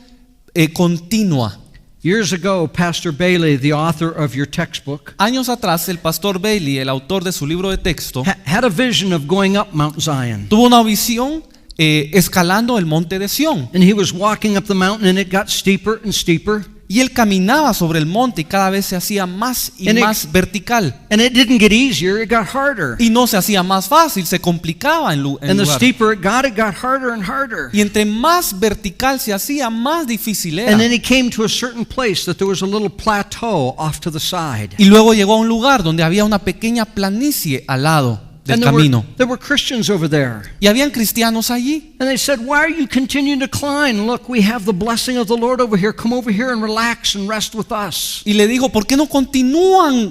continua. Years ago, Pastor Bailey, the author of your textbook, Años atrás, el pastor Bailey, el autor de su libro de texto, had a vision of going up Mount Zion. tuvo una visión escalando el monte de Sión. And he was walking up the mountain and it got steeper and steeper. Y él caminaba sobre el monte y cada vez se hacía más y más vertical. And it didn't get easier, it got harder. Y no se hacía más fácil, se complicaba en And the lugar. steeper it got harder and harder. Y entre más vertical se hacía, más difícil era. And then he came to a certain place that there was a little plateau off to the side. Y luego llegó a un lugar donde había una pequeña planicie al lado. del And camino. there were Christians over there. Y habían cristianos allí. And they said, why are you continuing to decline? Look, we have the blessing of the Lord over here. Come over here and relax and rest with us. Y le dijo, ¿por qué no continúan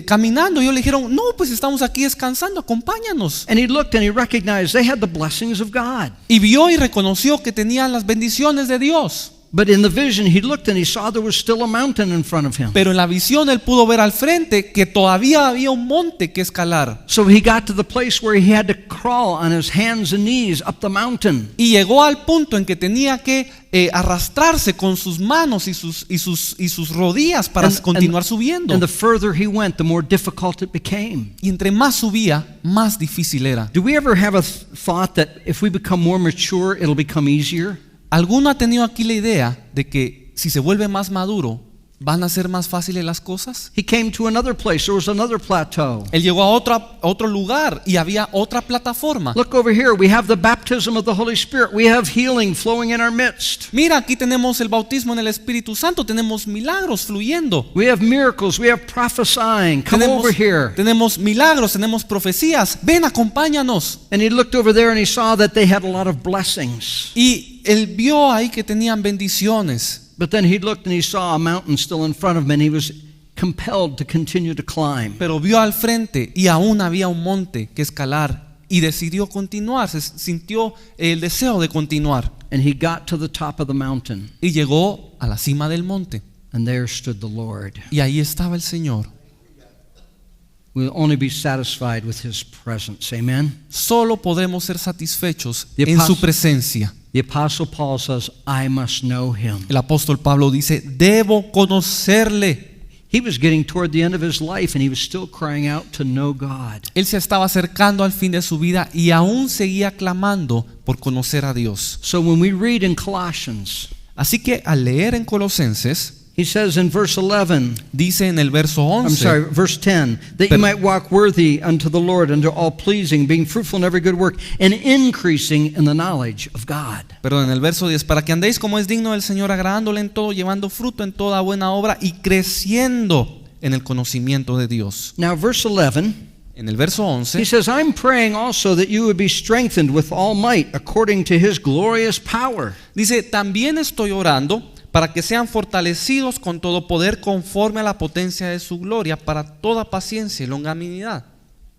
caminando? Y ellos le dijeron, no, pues estamos aquí descansando, acompáñanos. And he looked and he recognized they had the blessings of God. Y vio y reconoció que tenían las bendiciones de Dios. But in the vision, he looked and he saw there was still a mountain in front of him. Pero en la visión él pudo ver al frente que todavía había un monte que escalar. So he got to the place where he had to crawl on his hands and knees up the mountain. Y llegó al punto en que tenía que arrastrarse con sus manos y sus rodillas para continuar subiendo. And the further he went, the more difficult it became. Y entre más subía, más difícil era. Do we ever have a thought that if we become more mature, it'll become easier? ¿Alguno ha tenido aquí la idea de que si se vuelve más maduro, van a ser más fáciles las cosas? He came to another place. There was another plateau. Él llegó a otro lugar y había otra plataforma. Look over here. We have the baptism of the Holy Spirit. We have healing flowing in our midst. Mira, aquí tenemos el bautismo en el Espíritu Santo, tenemos milagros fluyendo. We have miracles. We have prophesying. Come over here. Tenemos milagros, tenemos profecías. Ven, acompáñanos. And he looked over there and he saw that they had a lot of blessings. Y él vio ahí que tenían bendiciones. But then he looked and he saw a mountain still in front of him and he was compelled to continue to climb. Pero vio al frente y aún había un monte que escalar y decidió continuar, se sintió el deseo de continuar. And he got to the top of the mountain. Y llegó a la cima del monte. And there stood the Lord. Y ahí estaba el Señor. We'll only be satisfied with his presence. Amen. Solo podremos ser satisfechos The en su apostle- presencia. The Apostle Paul says, I must know him. El apóstol Pablo dice, debo conocerle. He was getting toward the end of his life and he was still crying out to know God. Él se estaba acercando al fin de su vida y aún seguía clamando por conocer a Dios. So when we read in Colossians, Así que al leer en Colosenses, he says in verse 11, dice en el verso 11, verse 10, that you might walk worthy unto the Lord, unto all pleasing, being fruitful in every good work, and increasing in the knowledge of God. perdón, en el verso 10, para que andéis como es digno del Señor, agradándole en todo, llevando fruto en toda buena obra y creciendo en el conocimiento de Dios. Now verse 11, En el verso he 11, says, I'm praying also that you would be strengthened with all might according to his glorious power. dice, también estoy orando para que sean fortalecidos con todo poder conforme a la potencia de su gloria, para toda paciencia y longanimidad.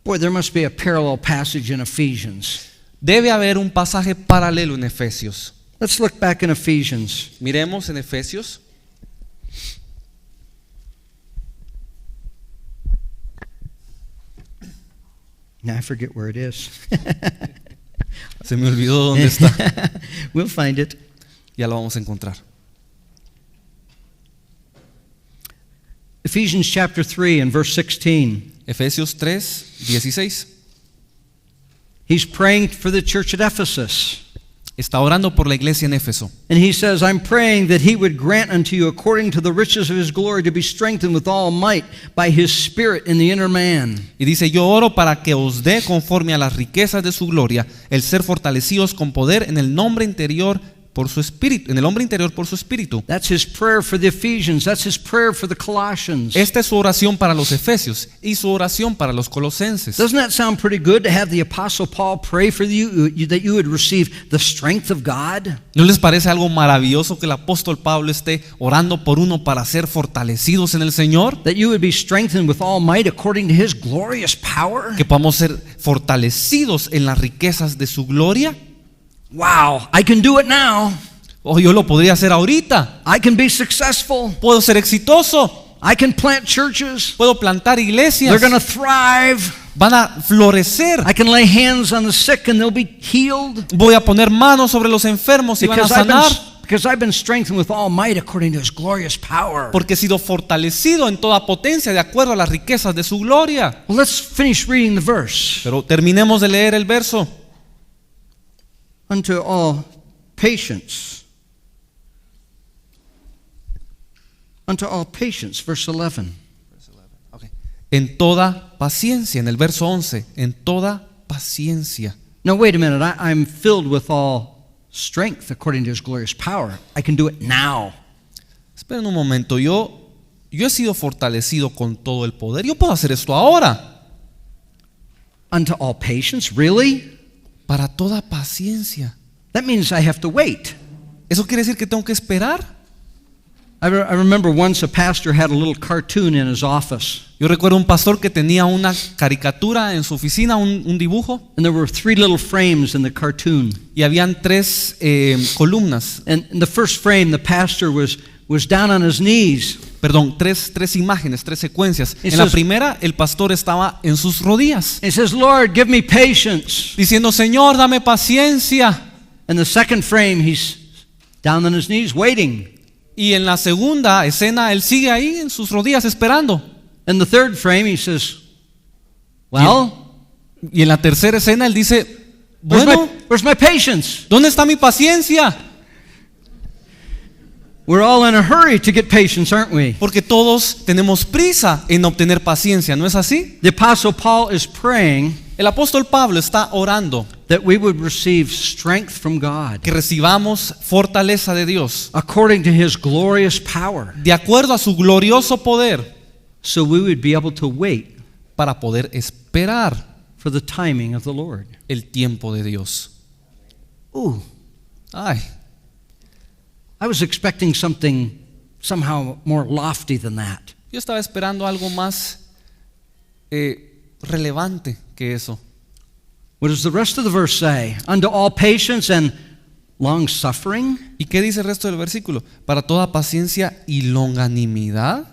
Boy, there must be a parallel passage in Ephesians. Debe haber un pasaje paralelo en Efesios. Let's look back in Ephesians. Miremos en Efesios. Now I forget where it is. Se me olvidó dónde está. We'll find it. Ya lo vamos a encontrar. Ephesians chapter 3 and verse 16. Efesios 3:16. He's praying for the church at Ephesus. Está orando por la iglesia en Éfeso. And he says, I'm praying that he would grant unto you according to the riches of his glory to be strengthened with all might by his spirit in the inner man. Y dice, yo oro para que os dé conforme a las riquezas de su gloria el ser fortalecidos con poder en el nombre interior por su espíritu, en el hombre interior por su espíritu. That's his prayer for the Ephesians. That's his prayer for the Colossians. Esta es su oración para los efesios y su oración para los colosenses. Doesn't that sound pretty good to have the Apostle Paul pray for you that you would receive the strength of God? ¿No les parece algo maravilloso que el apóstol Pablo esté orando por uno para ser fortalecidos en el Señor? That you would be strengthened with all might according to his glorious power? Que podamos ser fortalecidos en las riquezas de su gloria. Wow, I can do it now. O yo lo podría hacer ahorita. I can be successful. Puedo ser exitoso. I can plant churches. Puedo plantar iglesias. They're going to thrive. Van a florecer. I can lay hands on the sick and they'll be healed. Voy a poner manos sobre los enfermos y van a sanar. Because I've been strengthened with all might according to his glorious power. Porque he sido fortalecido en toda potencia de acuerdo a las riquezas de su gloria. Well, let's finish reading the verse. Pero terminemos de leer el verso. Unto all patience. Unto all patience, verse 11. En toda paciencia, en el verso 11, en toda paciencia. Now wait a minute, I'm filled with all strength according to his glorious power. I can do it now. Esperen un momento, yo he sido fortalecido con todo el poder. Yo puedo hacer esto ahora. unto all patience. Really? Para toda paciencia. That means I have to wait. ¿Eso quiere decir que tengo que esperar? I remember once a pastor had a little cartoon in his office. Yo recuerdo un pastor que tenía una caricatura en su oficina, un dibujo, And there were 3 little frames in the cartoon. y habían 3 columnas, And in the first frame, the pastor was down on his knees. perdón, tres imágenes, 3 secuencias. It En la says- primera, el pastor estaba en sus rodillas, He says, Lord, give me patience. diciendo, Señor, dame paciencia. In the second frame, he's down on his knees waiting. Y en la segunda escena, él sigue ahí en sus rodillas esperando. In the third frame, he says, well, Y en la tercera escena, él dice, where's bueno, where's my patience? ¿dónde está mi paciencia? We're all in a hurry to get patience, aren't we? Porque todos tenemos prisa en obtener paciencia, ¿no es así? The Apostle Paul is praying El apóstol Pablo está orando that we would receive strength from God que recibamos fortaleza de Dios according to his glorious power, de acuerdo a su glorioso poder so we would be able to wait para poder esperar for the timing of the Lord. el tiempo de Dios. Ooh, Ay, I was expecting something somehow more lofty than that. yo estaba esperando algo más relevante que eso. What does the rest of the verse say? Unto all patience and long suffering. ¿Y qué dice el resto del versículo? Para toda paciencia y longanimidad.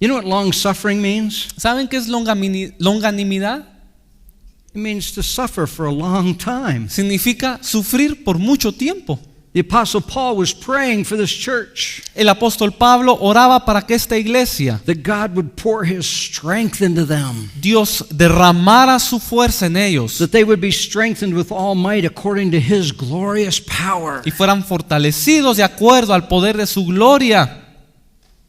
You know what long suffering means? ¿Saben qué es longanimidad? It means to suffer for a long time. Significa sufrir por mucho tiempo. The Apostle Paul was praying for this church El apóstol Pablo oraba para que esta iglesia, that God would pour his strength into them, Dios derramara su fuerza en ellos that they would be strengthened with all might according to his glorious power, y fueran fortalecidos de acuerdo al poder de su gloria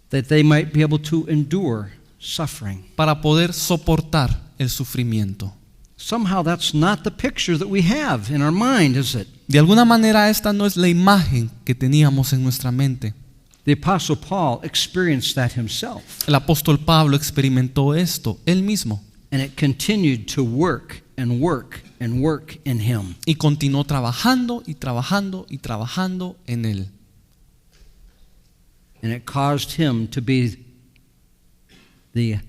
that they might be able to endure suffering. para poder soportar el sufrimiento. Somehow that's not the picture that we have in our mind, is it? De alguna manera esta no es la imagen que teníamos en nuestra mente. The Apostle Paul experienced that himself, El apóstol Pablo experimentó esto él mismo and it continued to work and work and work in him. y continuó trabajando y trabajando y trabajando en él. And it caused him to be the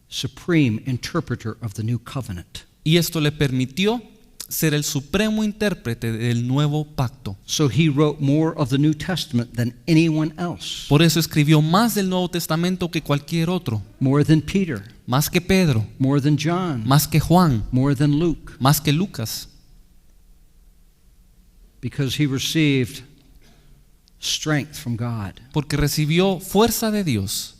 supreme interpreter of the new covenant. Y esto le permitió ser el supremo intérprete del nuevo pacto. So he wrote more of the New Testament than anyone else, Por eso escribió más del Nuevo Testamento que cualquier otro, more than Peter, más que Pedro, more than John, más que Juan, more than Luke, más que Lucas, because he received strength from God porque recibió fuerza de Dios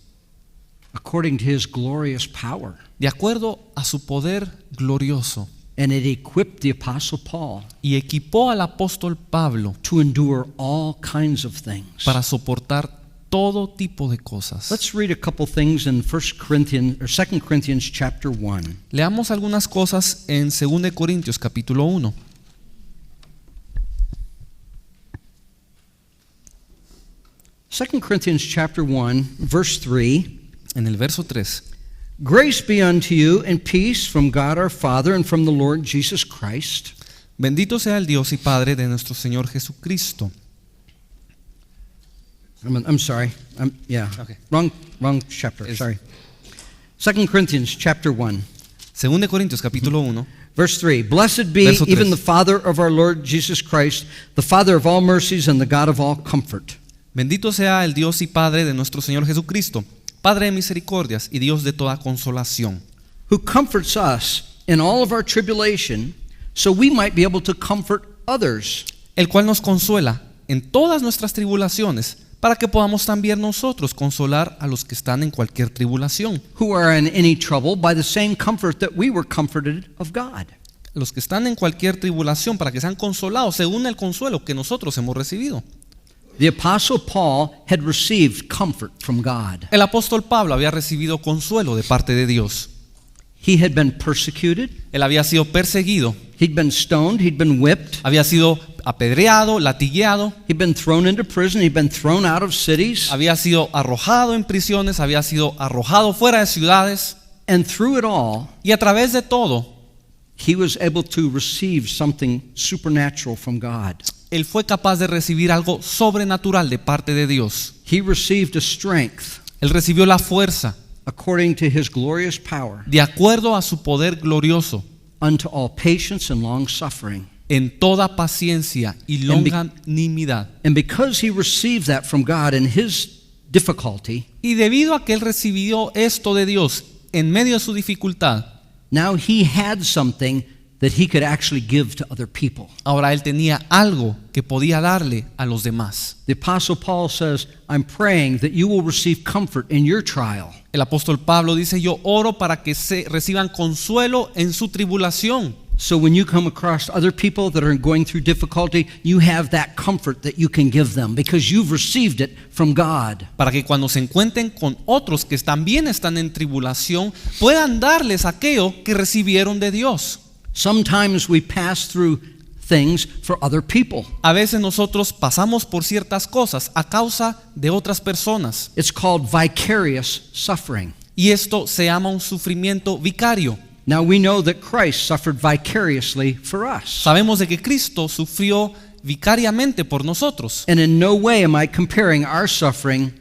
according to his glorious power. de acuerdo a su poder glorioso And it equipped the Apostle Paul y equipó al apóstol Pablo to endure all kinds of things. para soportar todo tipo de cosas. Let's read a couple things in 1 Corinthians or 2 Corinthians chapter 1. Leamos algunas cosas en 2 Corintios capítulo 1. Second Corinthians chapter 1 verse 3. En el verso 3. Grace be unto you and peace from God our Father and from the Lord Jesus Christ. Bendito sea el Dios y Padre de nuestro Señor Jesucristo. I'm sorry. Okay. Wrong chapter. Sorry. 2 Corinthians chapter 1 2 Corintios capítulo 1. verse 3. Blessed be Verso 3. even the Father of our Lord Jesus Christ, the Father of all mercies and the God of all comfort. Bendito sea el Dios y Padre de nuestro Señor Jesucristo, Padre de misericordias y Dios de toda consolación, Who comforts us in all of our tribulation, so we might be able to comfort others. el cual nos consuela en todas nuestras tribulaciones, para que podamos también nosotros consolar a los que están en cualquier tribulación, Who are in any trouble by the same comfort that we were comforted of God. los que están en cualquier tribulación, para que sean consolados según el consuelo que nosotros hemos recibido. The Apostle Paul had received comfort from God. El apóstol Pablo había recibido consuelo de parte de Dios. He had been persecuted, Él había sido perseguido, he'd been stoned, he'd been whipped, había sido apedreado, latigueado, he'd been thrown into prison, he'd been thrown out of cities, había sido arrojado en prisiones, había sido arrojado fuera de ciudades, and through it all, y a través de todo, he was able to receive something supernatural from God. Él fue capaz de recibir algo sobrenatural de parte de Dios. He received a strength Él recibió la fuerza according to his glorious power de acuerdo a su poder glorioso unto all patience and long suffering. en toda paciencia y longanimidad. And because he received that from God in his difficulty, Y debido a que él recibió esto de Dios en medio de su dificultad, now he had something that he could actually give to other people. ahora él tenía algo que podía darle a los demás. The Apostle Paul says, I'm praying that you will receive comfort in your trial. El apóstol Pablo dice, yo oro para que reciban consuelo en su tribulación. So when you come across other people that are going through difficulty, you have that comfort that you can give them because you've received it from God. Para que cuando se encuentren con otros que también están en tribulación, puedan darles aquello que recibieron de Dios. Sometimes we pass through things for other people. A veces nosotros pasamos por ciertas cosas a causa de otras personas. It's called vicarious suffering. Y esto se llama un sufrimiento vicario. Now we know that Christ suffered vicariously for us. Sabemos de que Cristo sufrió vicariamente por nosotros. And in no way am I comparing our suffering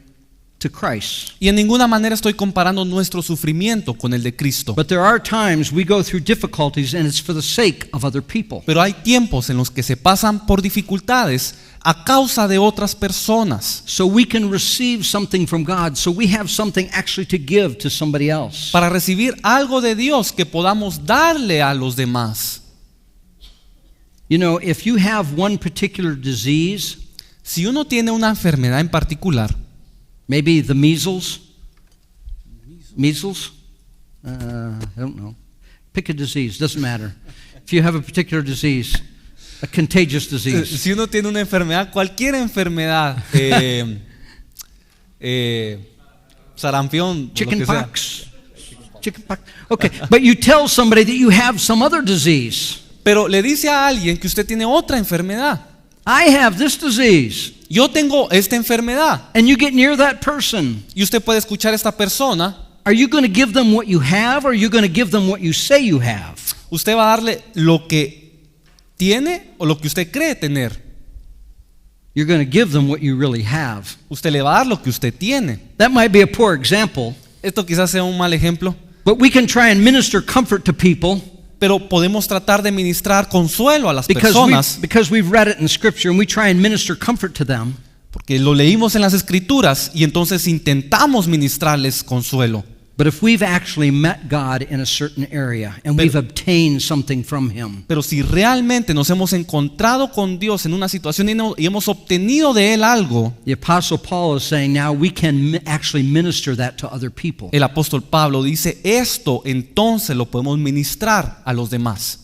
to Christ. Y en ninguna manera estoy comparando nuestro sufrimiento con el de Cristo. But there are times we go through difficulties and it's for the sake of other people. Pero hay tiempos en los que se pasan por dificultades a causa de otras personas. So we can receive something from God, so we have something actually to give to somebody else. Para recibir algo de Dios que podamos darle a los demás. You know, if you have one particular disease, Si uno tiene una enfermedad en particular, maybe the measles, I don't know. Pick a disease, doesn't matter. If you have a particular disease, a contagious disease. si uno tiene una enfermedad, cualquier enfermedad, sarampión, lo que sea. Chickenpox. Okay, but you tell somebody that you have some other disease. Pero le dice a alguien que usted tiene otra enfermedad. I have this disease. Yo tengo esta enfermedad. And you get near that person. Y usted puede escuchar a esta persona. Are you going to give them what you have, or are you going to give them what you say you have? Usted va a darle lo que tiene o lo que usted cree tener. You're going to give them what you really have. Usted le va a dar lo que usted tiene. That might be a poor example, Esto quizás sea un mal ejemplo, but we can try and minister comfort to people pero podemos tratar de ministrar consuelo a las personas because we've read it in Scripture and we try and minister comfort to them. porque lo leímos en las Escrituras y entonces intentamos ministrarles consuelo. But if we've actually met God in a certain area and we've obtained something from Him, Pero si realmente nos hemos encontrado con Dios en una situación y hemos obtenido de Él algo, the Apostle Paul is saying now we can actually minister that to other people. el apóstol Pablo dice, esto entonces lo podemos ministrar a los demás.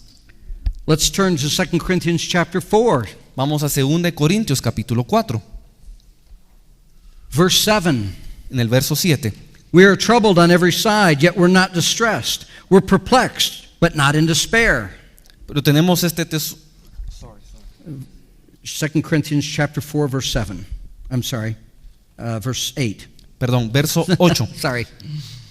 Let's turn to 2 Corinthians chapter 4, Vamos a 2 Corintios capítulo 4, verse 7. en el verso 7. We are troubled on every side, yet we're not distressed. We're perplexed, but not in despair. Pero tenemos este 2 Corinthians chapter 4, verse 7. I'm sorry, verse 8. verso 8. Sorry.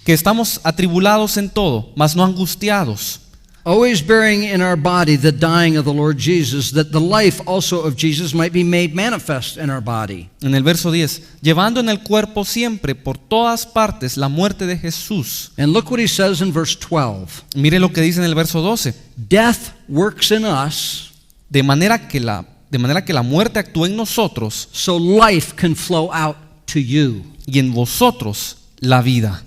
Que estamos atribulados en todo, mas no angustiados. Always bearing in our body the dying of the Lord Jesus, that the life also of Jesus might be made manifest in our body. En el verso 10, llevando en el cuerpo siempre por todas partes la muerte de Jesús. And look what he says in verse 12. Mire lo que dice en el verso 12. Death works in us, De manera que la muerte actúa en nosotros so life can flow out to you. y en vosotros la vida.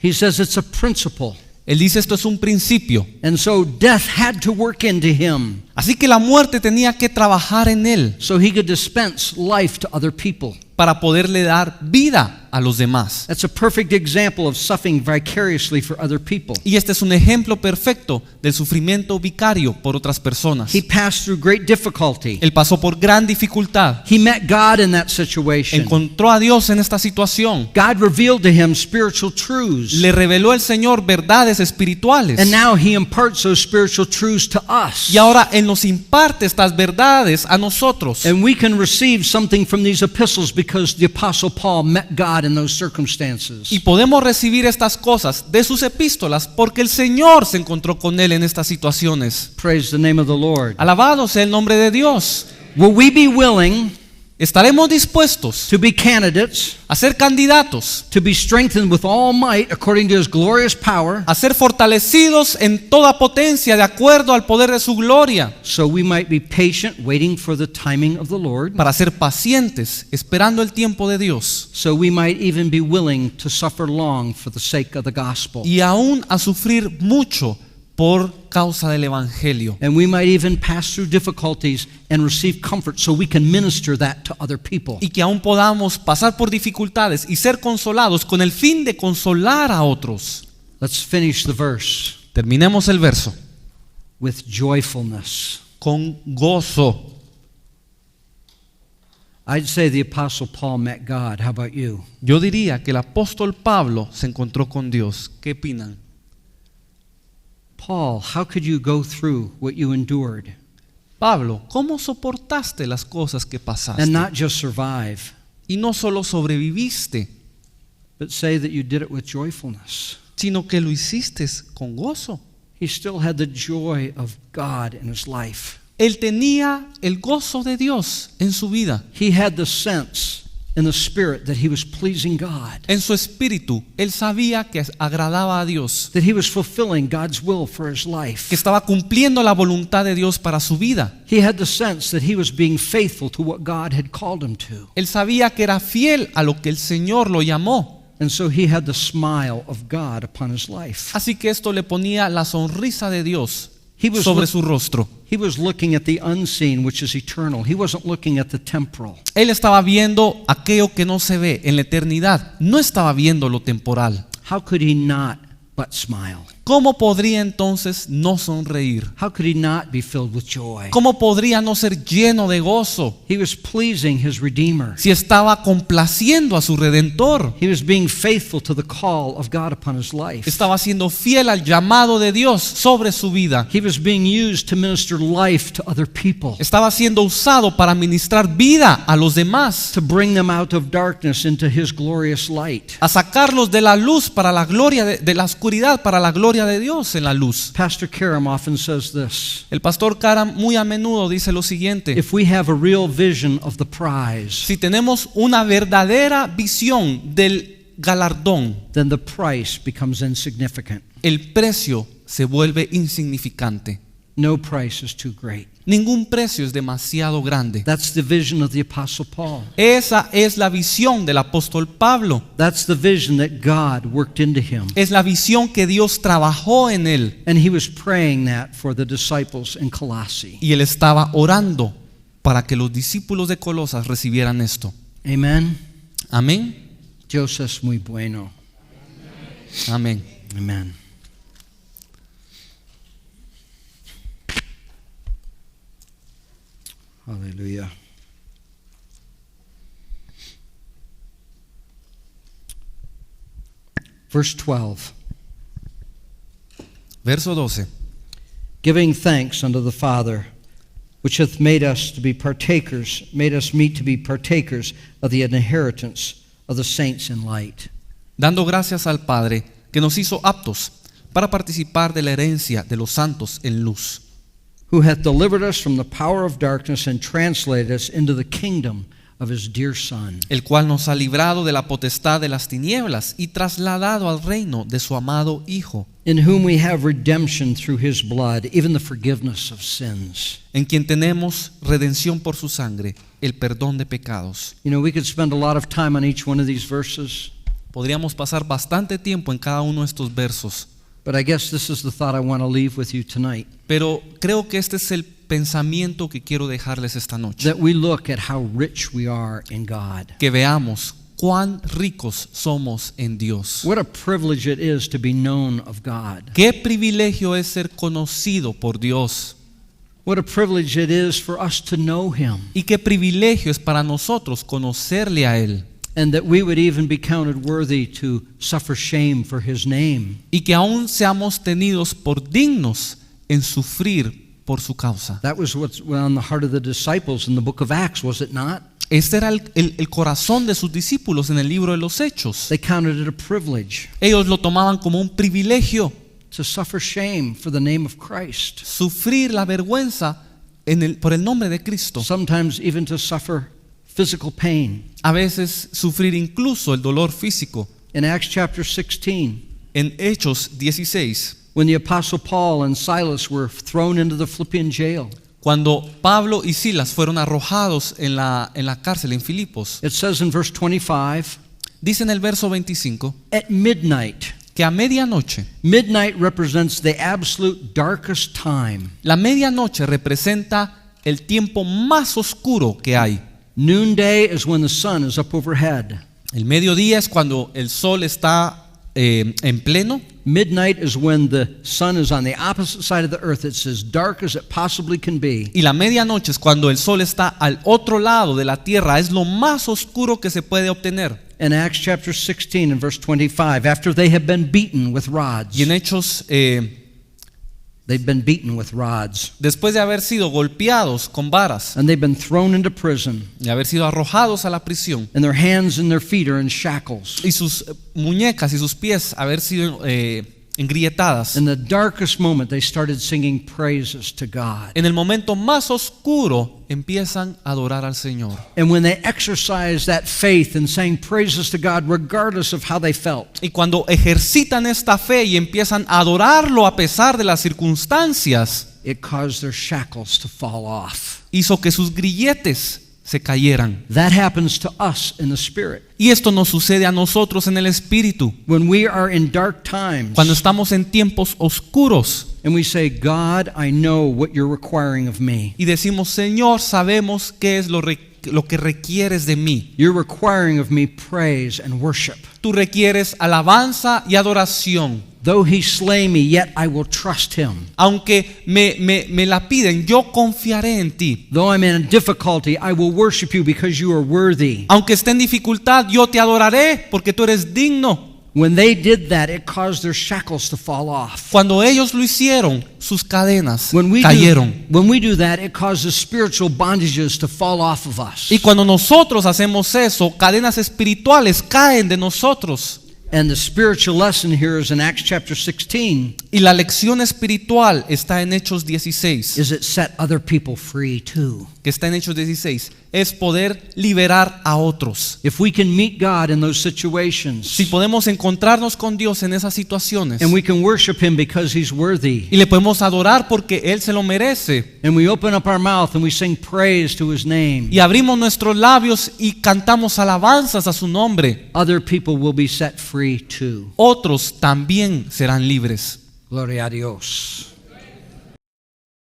He says it's a principle. Él dice esto es un principio. And so death had to work into him Así que la muerte tenía que trabajar en él so he could dispense life to other people. para poderle dar vida a los demás. That's a perfect example of suffering vicariously for other people. Y este es un ejemplo perfecto del sufrimiento vicario por otras personas. He passed through great difficulty. Él pasó por gran dificultad. He met God in that situation. Encontró a Dios en esta situación. God revealed to him spiritual truths. Le reveló el Señor verdades espirituales. And now he imparts those spiritual truths to us. Y ahora Él nos imparte estas verdades a nosotros. And we can receive something from these epistles because the Apostle Paul met God God in those circumstances. Y podemos recibir estas cosas de sus epístolas porque el Señor se encontró con él en estas situaciones. Praise the name of the Lord. Alabado sea el nombre de Dios. Will we be willing ¿Estaremos dispuestos to be candidates, a ser candidatos, to be strengthened with all might according to his glorious power, a ser fortalecidos en toda potencia de acuerdo al poder de su gloria, so we might be patient, waiting for the timing of the Lord, para ser pacientes, esperando el tiempo de Dios, so we might even be willing to suffer long for the sake of the gospel, y aún a sufrir mucho por causa del evangelio, and we might even pass through difficulties and receive comfort so we can minister that to other people. y que aún podamos pasar por dificultades y ser consolados con el fin de consolar a otros. Let's finish the verse Terminemos el verso with joyfulness. con gozo. I'd say the Apostle Paul met God. How about you? Yo diría que el apóstol Pablo se encontró con Dios. ¿Qué opinan? Paul, how could you go through what you endured Pablo, ¿cómo soportaste las cosas que pasaste? and not just survive, Y no solo sobreviviste, but say that you did it with joyfulness? sino que lo hiciste con gozo. He still had the joy of God in his life. Él tenía el gozo de Dios en su vida. He had the sense in the spirit that he was pleasing God, En su espíritu, él sabía que agradaba a Dios, that he was fulfilling God's will for his life. que estaba cumpliendo la voluntad de Dios para su vida. He had the sense that he was being faithful to what God had called him to. Él sabía que era fiel a lo que el Señor lo llamó. And so he had the smile of God upon his life. Así que esto le ponía la sonrisa de Dios He was sobre look- su rostro. He was looking at the unseen, which is eternal. He wasn't looking at the temporal. Él estaba viendo aquello que no se ve en la eternidad. No estaba viendo lo temporal. How could he not but smile? ¿Cómo podría entonces no sonreír? How could he not be filled with joy? ¿Cómo podría no ser lleno de gozo He was pleasing his Redeemer. si estaba complaciendo a su Redentor? He was being faithful to the call of God upon his life. Estaba siendo fiel al llamado de Dios sobre su vida. He was being used to minister life to other people, Estaba siendo usado para ministrar vida a los demás, to bring them out of darkness into his glorious light. a sacarlos de la luz para la gloria de la oscuridad para la gloria de Dios en la luz. Pastor Karam often says this: El pastor Karam muy a menudo dice lo siguiente: if we have a real vision of the prize, si tenemos una verdadera visión del galardón, then the price becomes insignificant. el precio se vuelve insignificante. No price is too great. Ningún precio es demasiado grande. That's the vision of the Apostle Paul. Esa es la visión del apóstol Pablo. That's the vision that God worked into him. Es la visión que Dios trabajó en él. And he was praying that for the disciples in Colossae. Y él estaba orando para que los discípulos de Colosas recibieran esto. Amen. Amén. Dios es muy bueno. Amén. Amen. Hallelujah. Verse 12. Verso 12. Giving thanks unto the Father, which hath made us to be partakers, made us meet to be partakers of the inheritance of the saints in light. Dando gracias al Padre que nos hizo aptos para participar de la herencia de los santos en luz, Who hath delivered us from the power of darkness and translated us into the kingdom of his dear Son, el cual nos ha librado de la potestad de las tinieblas y trasladado al reino de su amado Hijo, in whom we have redemption through his blood, even the forgiveness of sins. en quien tenemos redención por su sangre, el perdón de pecados. You know, we could spend a lot of time on each one of these verses, Podríamos pasar bastante tiempo en cada uno de estos versos, but I guess this is the thought I want to leave with you tonight. pero creo que este es el pensamiento que quiero dejarles esta noche. That we look at how rich we are in God. Que veamos cuán ricos somos en Dios. What a privilege it is to be known of God. Qué privilegio es ser conocido por Dios. What a privilege it is for us to know him, Y qué privilegio es para nosotros conocerle a Él. and that we would even be counted worthy to suffer shame for his name. Y que aún seamos tenidos por dignos en sufrir por su causa. That was what's on the heart of the disciples in the book of Acts, was it not? Este era el corazón de sus discípulos en el libro de los Hechos. They counted it a privilege Ellos lo tomaban como un privilegio, to suffer shame for the name of Christ. sufrir la vergüenza por el nombre de Cristo. Sometimes even to suffer physical pain. A veces sufrir incluso el dolor físico. In Acts chapter 16, En Hechos 16, when the apostle Paul and Silas were thrown into the Philippian jail, cuando Pablo y Silas fueron arrojados en la cárcel en Filipos, it says in verse 25, dice en el verso 25 at midnight. que a medianoche, Midnight represents the absolute darkest time. la medianoche representa el tiempo más oscuro que hay. Noonday is when the sun is up overhead. El mediodía es cuando el sol está en pleno. Midnight is when the sun is on the opposite side of the earth. It's as dark as it possibly can be. Y la medianoche es cuando el sol está al otro lado de la tierra. Es lo más oscuro que se puede obtener. In Acts chapter 16 and verse 25, after they have been beaten with rods, Y en Hechos, they've been beaten with rods, después de haber sido golpeados con varas and they've been thrown into prison, y haber sido arrojados a la prisión, and their hands and their feet are in shackles. y sus muñecas y sus pies haber sido engrietadas, In the darkest moment, they started singing praises to God. en el momento más oscuro empiezan a adorar al Señor. And when they exercised that faith and sang praises to God regardless of how they felt, Y cuando ejercitan esta fe y empiezan a adorarlo a pesar de las circunstancias, it caused their shackles to fall off. hizo que sus grilletes se cayeran. That happens to us in the Spirit. Y esto nos sucede a nosotros en el Espíritu. When we are in dark times Cuando estamos en tiempos oscuros and we say, God, I know what you're requiring of me. y decimos, Señor, sabemos qué es lo que requieres de mí. You're requiring of me praise and worship. Tú requieres alabanza y adoración. Though he slay me, yet I will trust him. Aunque me la piden, yo confiaré en ti. Though I'm in difficulty, I will worship you because you are worthy. Aunque esté en dificultad, yo te adoraré porque tú eres digno. When they did that, it caused their shackles to fall off. Cuando ellos lo hicieron, sus cadenas When we cayeron. do that, it causes spiritual bondages to fall off of us. Y cuando nosotros hacemos eso, cadenas espirituales caen de nosotros. And the spiritual lesson here is in Acts chapter 16, Y la lección espiritual está en Hechos 16, is it set other people free too. que está en Hechos 16, es poder liberar a otros. If we can meet God in those situations, Si podemos encontrarnos con Dios en esas situaciones and we can worship him because he's worthy, y le podemos adorar porque Él se lo merece, and we open up our mouth and we sing praise to his name, y abrimos nuestros labios y cantamos alabanzas a su nombre, other people will be set free too. otros también serán libres. Gloria a Dios.